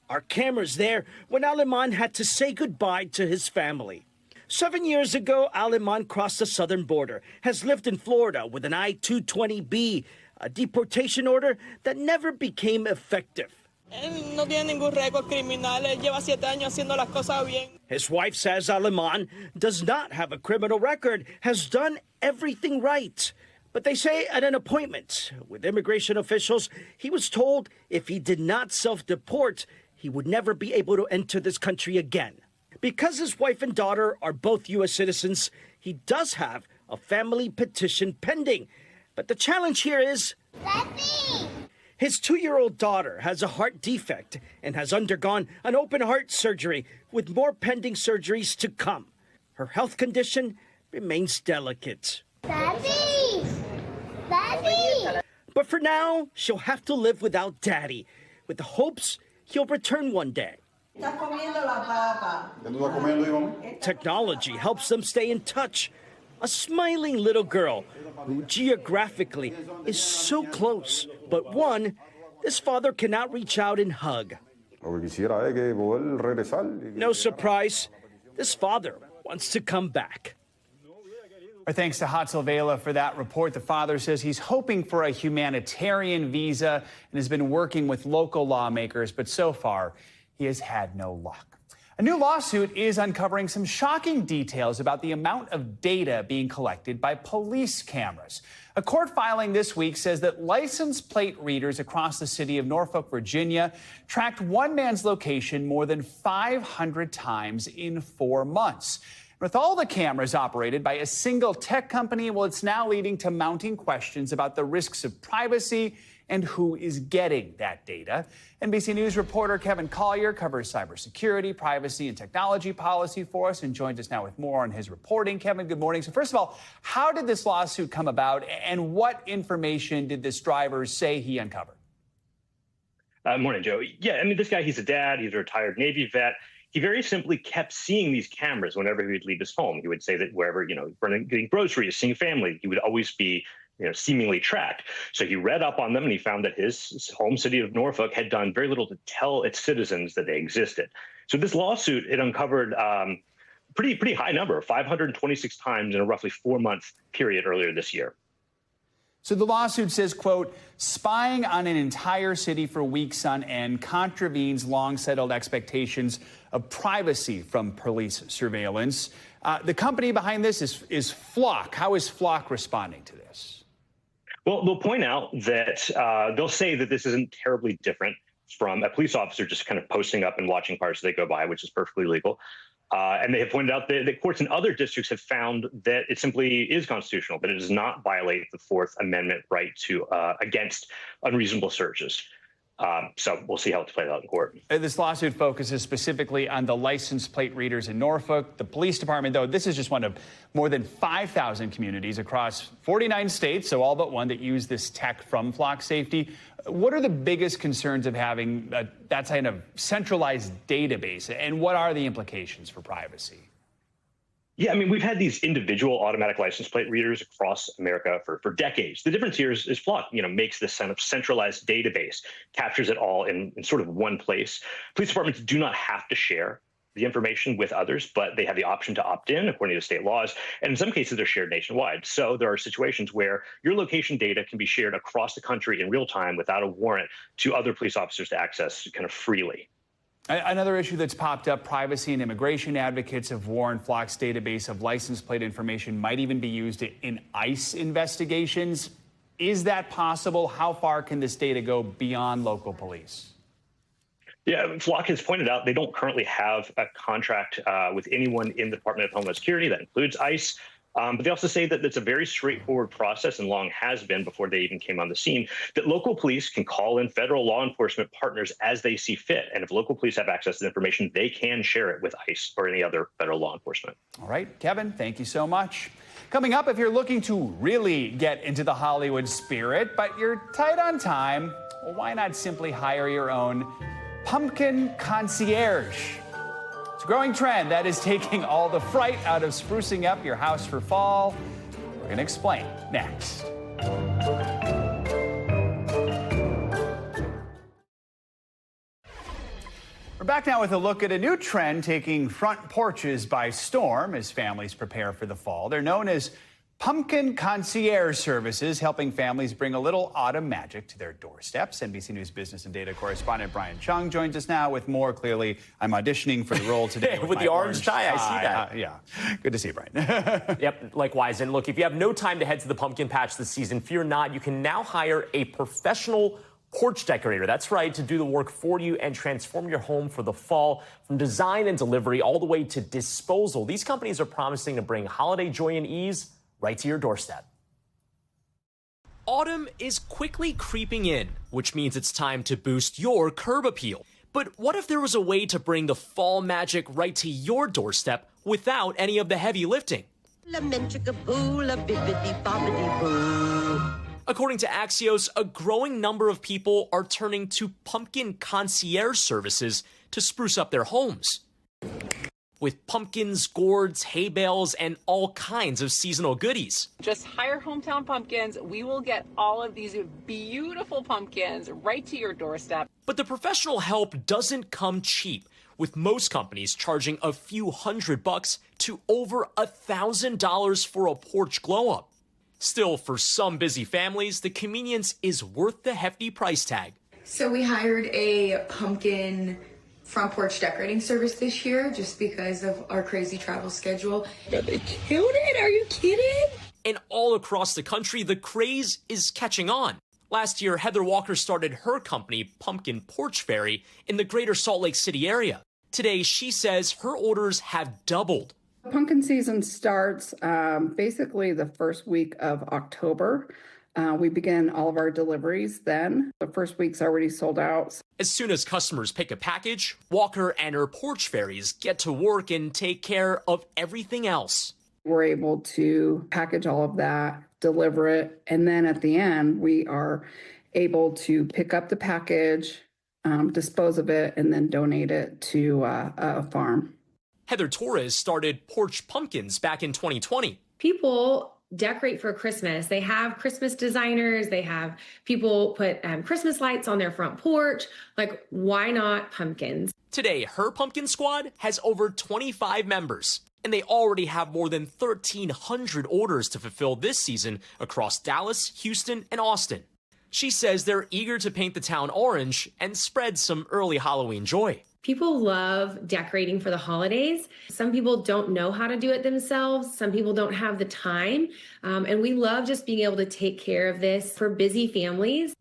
Our cameras there when Aleman had to say goodbye to his family. 7 years ago, Aleman crossed the southern border, has lived in Florida with an I-220B, a deportation order that never became effective. Él no tiene ningún récord criminal. Él lleva 7 años haciendo las cosas bien. His wife says Aleman does not have a criminal record, has done everything right. But they say at an appointment with immigration officials, he was told if he did not self-deport, he would never be able to enter this country again. Because his wife and daughter are both U.S. citizens, he does have a family petition pending. But the challenge here is his 2-year-old daughter has a heart defect and has undergone an open heart surgery with more pending surgeries to come. Her health condition remains delicate. Daddy! Daddy! But for now, she'll have to live without Daddy, with the hopes he'll return one day. Technology helps them stay in touch. A smiling little girl who geographically is so close, but one this father cannot reach out and hug. No surprise, this father wants to come back. Our thanks to Hatzel Vela for that report. The father says he's hoping for a humanitarian visa and has been working with local lawmakers, but so far he has had no luck. A new lawsuit is uncovering some shocking details about the amount of data being collected by police cameras. A court filing this week says that license plate readers across the city of Norfolk, Virginia, tracked one man's location more than 500 times in 4 months. With all the cameras operated by a single tech company, well, it's now leading to mounting questions about the risks of privacy and who is getting that data. NBC News reporter Kevin Collier covers cybersecurity, privacy, and technology policy for us and joins us now with more on his reporting. Kevin, good morning. So first of all, how did this lawsuit come about and what information did this driver say he uncovered? Morning, Joe. Yeah, I mean, this guy, he's a dad. He's a retired Navy vet. He very simply kept seeing these cameras whenever he would leave his home. He would say that wherever, getting groceries, seeing family, he would always be seemingly tracked. So he read up on them and he found that his home city of Norfolk had done very little to tell its citizens that they existed. So this lawsuit, it uncovered pretty high number, 526 times in a roughly 4-month period earlier this year. So the lawsuit says, quote, spying on an entire city for weeks on end contravenes long-settled expectations of privacy from police surveillance. The company behind this is Flock. How is Flock responding to this? Well, they'll point out that they'll say that this isn't terribly different from a police officer just kind of posting up and watching cars as they go by, which is perfectly legal. And they have pointed out that courts in other districts have found that it simply is constitutional, that it does not violate the Fourth Amendment right to against unreasonable searches. So we'll see how it's played out in court. This lawsuit focuses specifically on the license plate readers in Norfolk. The police department, though, this is just one of more than 5,000 communities across 49 states, so all but one that use this tech from Flock Safety. What are the biggest concerns of having that kind of centralized database, and what are the implications for privacy? Yeah, I mean, we've had these individual automatic license plate readers across America for decades. The difference here is Flock, makes this kind of centralized database, captures it all in sort of one place. Police departments do not have to share the information with others, but they have the option to opt in according to state laws. And in some cases, they're shared nationwide. So there are situations where your location data can be shared across the country in real time without a warrant to other police officers to access kind of freely. Another issue that's popped up, privacy and immigration advocates have warned Flock's database of license plate information might even be used in ICE investigations. Is that possible? How far can this data go beyond local police? Yeah, Flock has pointed out they don't currently have a contract with anyone in the Department of Homeland Security. That includes ICE. But they also say that it's a very straightforward process, and long has been before they even came on the scene, that local police can call in federal law enforcement partners as they see fit. And if local police have access to the information, they can share it with ICE or any other federal law enforcement. All right, Kevin, thank you so much. Coming up, if you're looking to really get into the Hollywood spirit, but you're tight on time, well, why not simply hire your own pumpkin concierge? It's a growing trend that is taking all the fright out of sprucing up your house for fall. We're going to explain next. We're back now with a look at a new trend taking front porches by storm as families prepare for the fall. They're known as pumpkin concierge services, helping families bring a little autumn magic to their doorsteps. NBC News business and data correspondent Brian Chung joins us now with more. Clearly, I'm auditioning for the role today with the orange tie. I see that. Yeah, good to see you, Brian. Yep, likewise. And look, if you have no time to head to the pumpkin patch this season, fear not. You can now hire a professional porch decorator. That's right, to do the work for you and transform your home for the fall. From design and delivery all the way to disposal, these companies are promising to bring holiday joy and ease right to your doorstep. Autumn is quickly creeping in, which means it's time to boost your curb appeal. But what if there was a way to bring the fall magic right to your doorstep without any of the heavy lifting? According to Axios, a growing number of people are turning to pumpkin concierge services to spruce up their homes. With pumpkins, gourds, hay bales, and all kinds of seasonal goodies. Just hire Hometown Pumpkins. We will get all of these beautiful pumpkins right to your doorstep. But the professional help doesn't come cheap, with most companies charging a few $100 to over $1,000 for a porch glow-up. Still, for some busy families, the convenience is worth the hefty price tag. So we hired a pumpkin front porch decorating service this year just because of our crazy travel schedule. But they killed it? Are you kidding? And all across the country, the craze is catching on. Last year, Heather Walker started her company, Pumpkin Porch Fairy, in the greater Salt Lake City area. Today, she says her orders have doubled. Pumpkin season starts basically the first week of October. We begin all of our deliveries then. The first week's already sold out. As soon as customers pick a package, Walker and her porch fairies get to work and take care of everything else. We're able to package all of that, deliver it, and then at the end, we are able to pick up the package, dispose of it, and then donate it to a farm. Heather Torres started Porch Pumpkins back in 2020. People decorate for Christmas. They have Christmas designers. They have people put Christmas lights on their front porch. Like, why not pumpkins? Today, her pumpkin squad has over 25 members, and they already have more than 1,300 orders to fulfill this season across Dallas, Houston, and Austin. She says they're eager to paint the town orange and spread some early Halloween joy. People love decorating for the holidays. Some people don't know how to do it themselves. Some people don't have the time. And we love just being able to take care of this for busy families.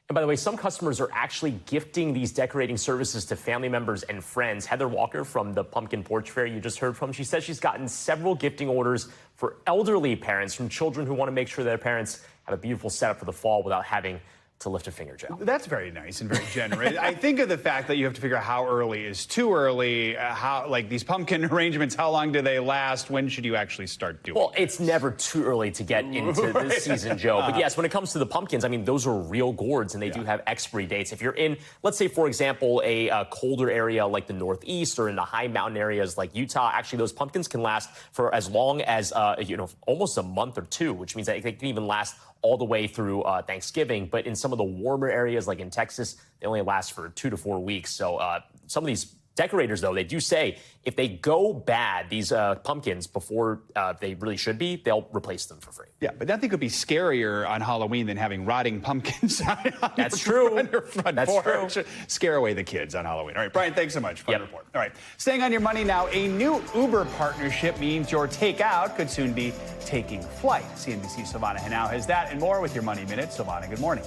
And by the way, some customers are actually gifting these decorating services to family members and friends. Heather Walker from the Pumpkin Porch Fair you just heard from, she says she's gotten several gifting orders for elderly parents from children who want to make sure their parents have a beautiful setup for the fall without having to lift a finger, Joe. That's very nice and very generous. I think of the fact that you have to figure out how early is too early, how, like these pumpkin arrangements, how long do they last? When should you actually start doing Well, it's never too early to get into this season, Joe. But yes, when it comes to the pumpkins, I mean, those are real gourds and they do have expiry dates. If you're in, let's say, for example, a colder area like the Northeast or in the high mountain areas like Utah, actually those pumpkins can last for as long as, almost a month or two, which means that they can even last all the way through Thanksgiving. But in some of the warmer areas, like in Texas, they only last for 2 to 4 weeks. So some of these decorators, though, they do say if they go bad, these pumpkins, before they really should be, they'll replace them for free. Yeah, but nothing could be scarier on Halloween than having rotting pumpkins on That's true. your front That's porch. true. Scare away the kids on Halloween. All right, Brian, thanks so much. Fun report. All right, staying on your money now, a new Uber partnership means your takeout could soon be taking flight. CNBC's Silvana Henao has that and more with your Money Minute. Silvana, good morning.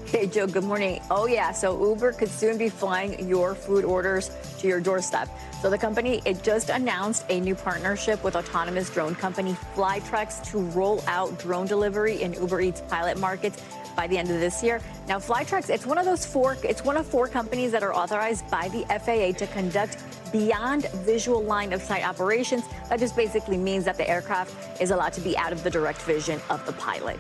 Hey, Joe, good morning. Oh, yeah, so Uber could soon be flying your food orders to your doorstep. So the company, it just announced a new partnership with autonomous drone company Flytrex to roll out drone delivery in Uber Eats pilot markets by the end of this year. Now, Flytrex, it's one of four companies that are authorized by the FAA to conduct beyond visual line of sight operations. That just basically means that the aircraft is allowed to be out of the direct vision of the pilot.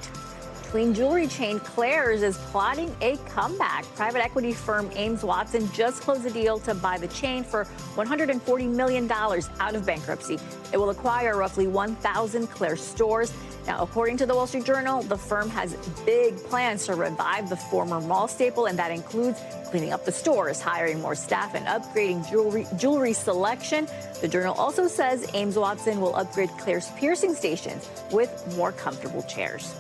Clean jewelry chain Claire's is plotting a comeback. Private equity firm Ames Watson just closed a deal to buy the chain for $140 million out of bankruptcy. It will acquire roughly 1,000 Claire's stores. Now, according to the Wall Street Journal, the firm has big plans to revive the former mall staple, and that includes cleaning up the stores, hiring more staff, and upgrading jewelry selection. The Journal also says Ames Watson will upgrade Claire's piercing stations with more comfortable chairs.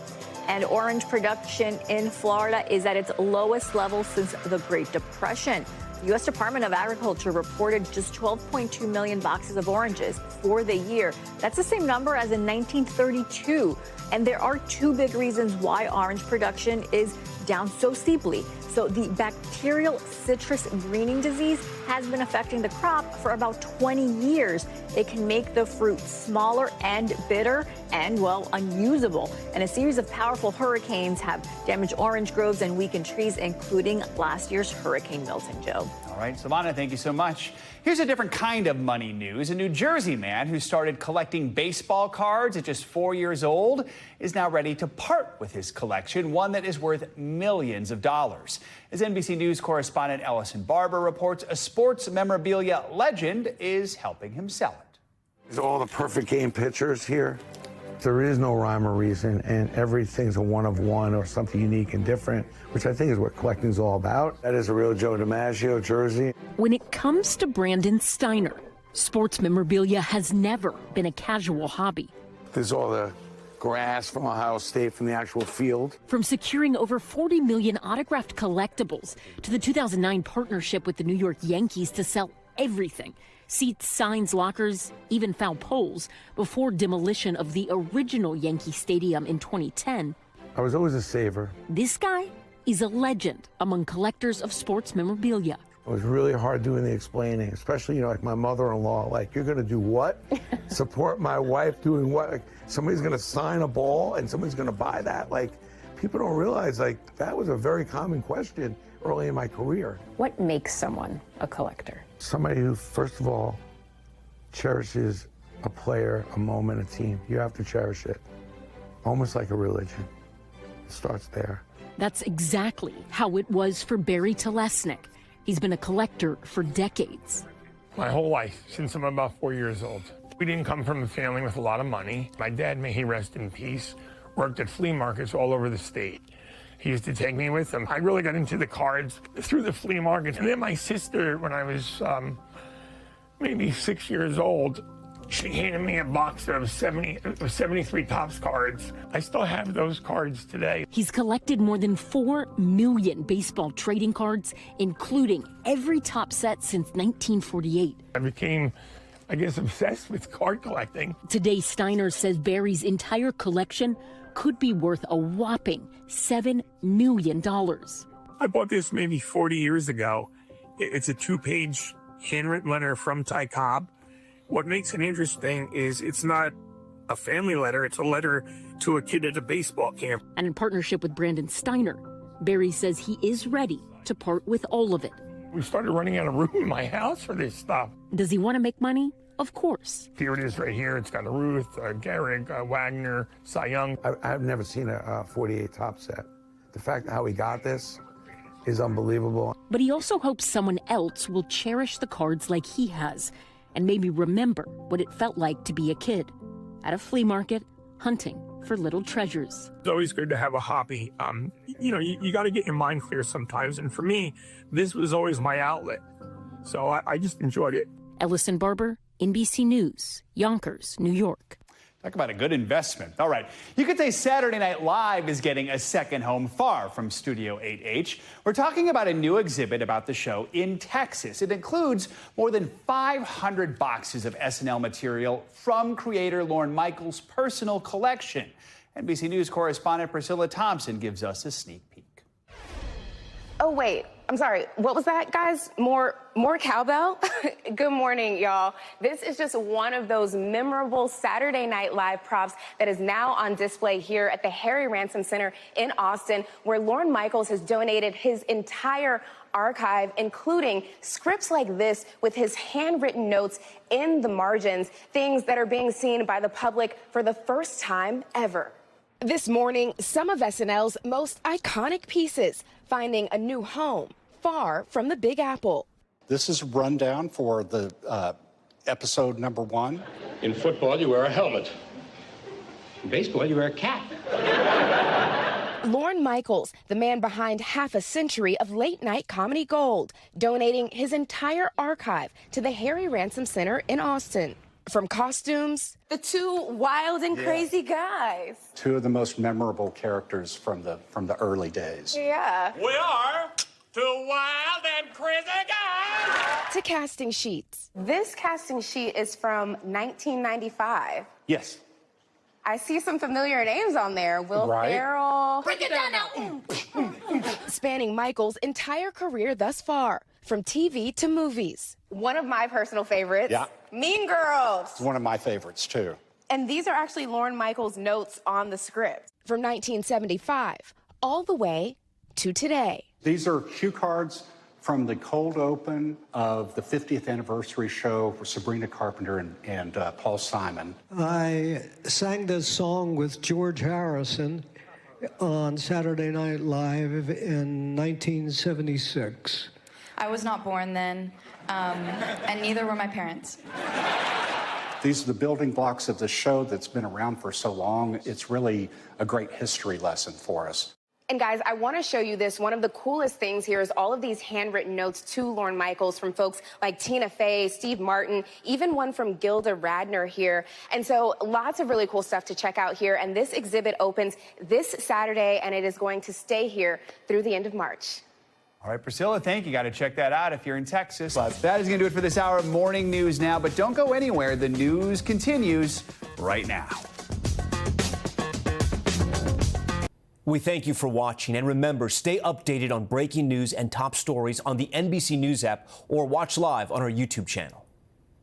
And orange production in Florida is at its lowest level since the Great Depression. The U.S. Department of Agriculture reported just 12.2 million boxes of oranges for the year. That's the same number as in 1932. And there are two big reasons why orange production is down so steeply. So the bacterial citrus greening disease has been affecting the crop for about 20 years. It can make the fruit smaller and bitter and, well, unusable. And a series of powerful hurricanes have damaged orange groves and weakened trees, including last year's Hurricane Milton, Joe. All right, Silvana, thank you so much. Here's a different kind of money news. A New Jersey man who started collecting baseball cards at just 4 years old is now ready to part with his collection, one that is worth millions of dollars. As NBC News correspondent Ellison Barber reports, a sports memorabilia legend is helping him sell it. There's all the perfect game pictures here. There is no rhyme or reason, and everything's a one of one or something unique and different, which I think is what collecting is all about. That is a real Joe DiMaggio jersey. When it comes to Brandon Steiner, sports memorabilia has never been a casual hobby. There's all the grass from Ohio State, from the actual field. From securing over 40 million autographed collectibles to the 2009 partnership with the New York Yankees to sell everything. Seats, signs, lockers, even foul poles, before demolition of the original Yankee Stadium in 2010. I was always a saver. This guy is a legend among collectors of sports memorabilia. It was really hard doing the explaining, especially, like my mother-in-law, like, you're going to do what? Support my wife doing what? Like, somebody's going to sign a ball and somebody's going to buy that. Like, people don't realize, like, that was a very common question early in my career. What makes someone a collector? Somebody who, first of all, cherishes a player, a moment, a team. You have to cherish it. Almost like a religion. It starts there. That's exactly how it was for Barry Telesnik. He's been a collector for decades. My whole life, since I'm about 4 years old. We didn't come from a family with a lot of money. My dad, may he rest in peace, worked at flea markets all over the state. He used to take me with him. I really got into the cards through the flea markets. And then my sister, when I was maybe 6 years old, she handed me a box of 73 Topps cards. I still have those cards today. He's collected more than 4 million baseball trading cards, including every Topps set since 1948. I became, I guess, obsessed with card collecting. Today, Steiner says Barry's entire collection could be worth a whopping $7 million. I bought this maybe 40 years ago. It's a 2-page handwritten letter from Ty Cobb. What makes it interesting is it's not a family letter, it's a letter to a kid at a baseball camp. And in partnership with Brandon Steiner, Barry says he is ready to part with all of it. We started running out of room in my house for this stuff. Does he want to make money? Of course. Here it is right here. It's got Ruth, Gehrig, Wagner, Cy Young. I've never seen a 48 top set. The fact how he got this is unbelievable. But he also hopes someone else will cherish the cards like he has and maybe remember what it felt like to be a kid at a flea market hunting for little treasures. It's always good to have a hobby. You got to get your mind clear sometimes. And for me, this was always my outlet. So I just enjoyed it. Ellison Barber, NBC News, Yonkers, New York. Talk about a good investment. All right. You could say Saturday Night Live is getting a second home far from Studio 8H. We're talking about a new exhibit about the show in Texas. It includes more than 500 boxes of SNL material from creator Lorne Michaels' personal collection. NBC News correspondent Priscilla Thompson gives us a sneak peek. Oh, wait. I'm sorry. What was that, guys? More cowbell? Good morning, y'all. This is just one of those memorable Saturday Night Live props that is now on display here at the Harry Ransom Center in Austin, where Lorne Michaels has donated his entire archive, including scripts like this with his handwritten notes in the margins, things that are being seen by the public for the first time ever. This morning, some of SNL's most iconic pieces finding a new home far from the Big Apple. This is a rundown for the episode number 1. In football, you wear a helmet. In baseball, you wear a cap. Lorne Michaels, the man behind half a century of late-night comedy gold, donating his entire archive to the Harry Ransom Center in Austin. From costumes, the two wild and crazy guys. Two of the most memorable characters from the early days. Yeah. We are two wild and crazy guys. To casting sheets. This casting sheet is from 1995. Yes. I see some familiar names on there. Will Ferrell. Break it down now. Spanning Michael's entire career thus far, from TV to movies. One of my personal favorites. Yeah. Mean Girls. It's one of my favorites, too. And these are actually Lorne Michaels' notes on the script. From 1975 all the way to today. These are cue cards from the cold open of the 50th anniversary show for Sabrina Carpenter and Paul Simon. I sang this song with George Harrison on Saturday Night Live in 1976. I was not born then, and neither were my parents. These are the building blocks of the show that's been around for so long. It's really a great history lesson for us. And guys, I want to show you this. One of the coolest things here is all of these handwritten notes to Lorne Michaels from folks like Tina Fey, Steve Martin, even one from Gilda Radner here. And so lots of really cool stuff to check out here. And this exhibit opens this Saturday, and it is going to stay here through the end of March. All right, Priscilla, thank you. Got to check that out if you're in Texas. But that is going to do it for this hour of morning news now. But don't go anywhere. The news continues right now. We thank you for watching. And remember, stay updated on breaking news and top stories on the NBC News app or watch live on our YouTube channel.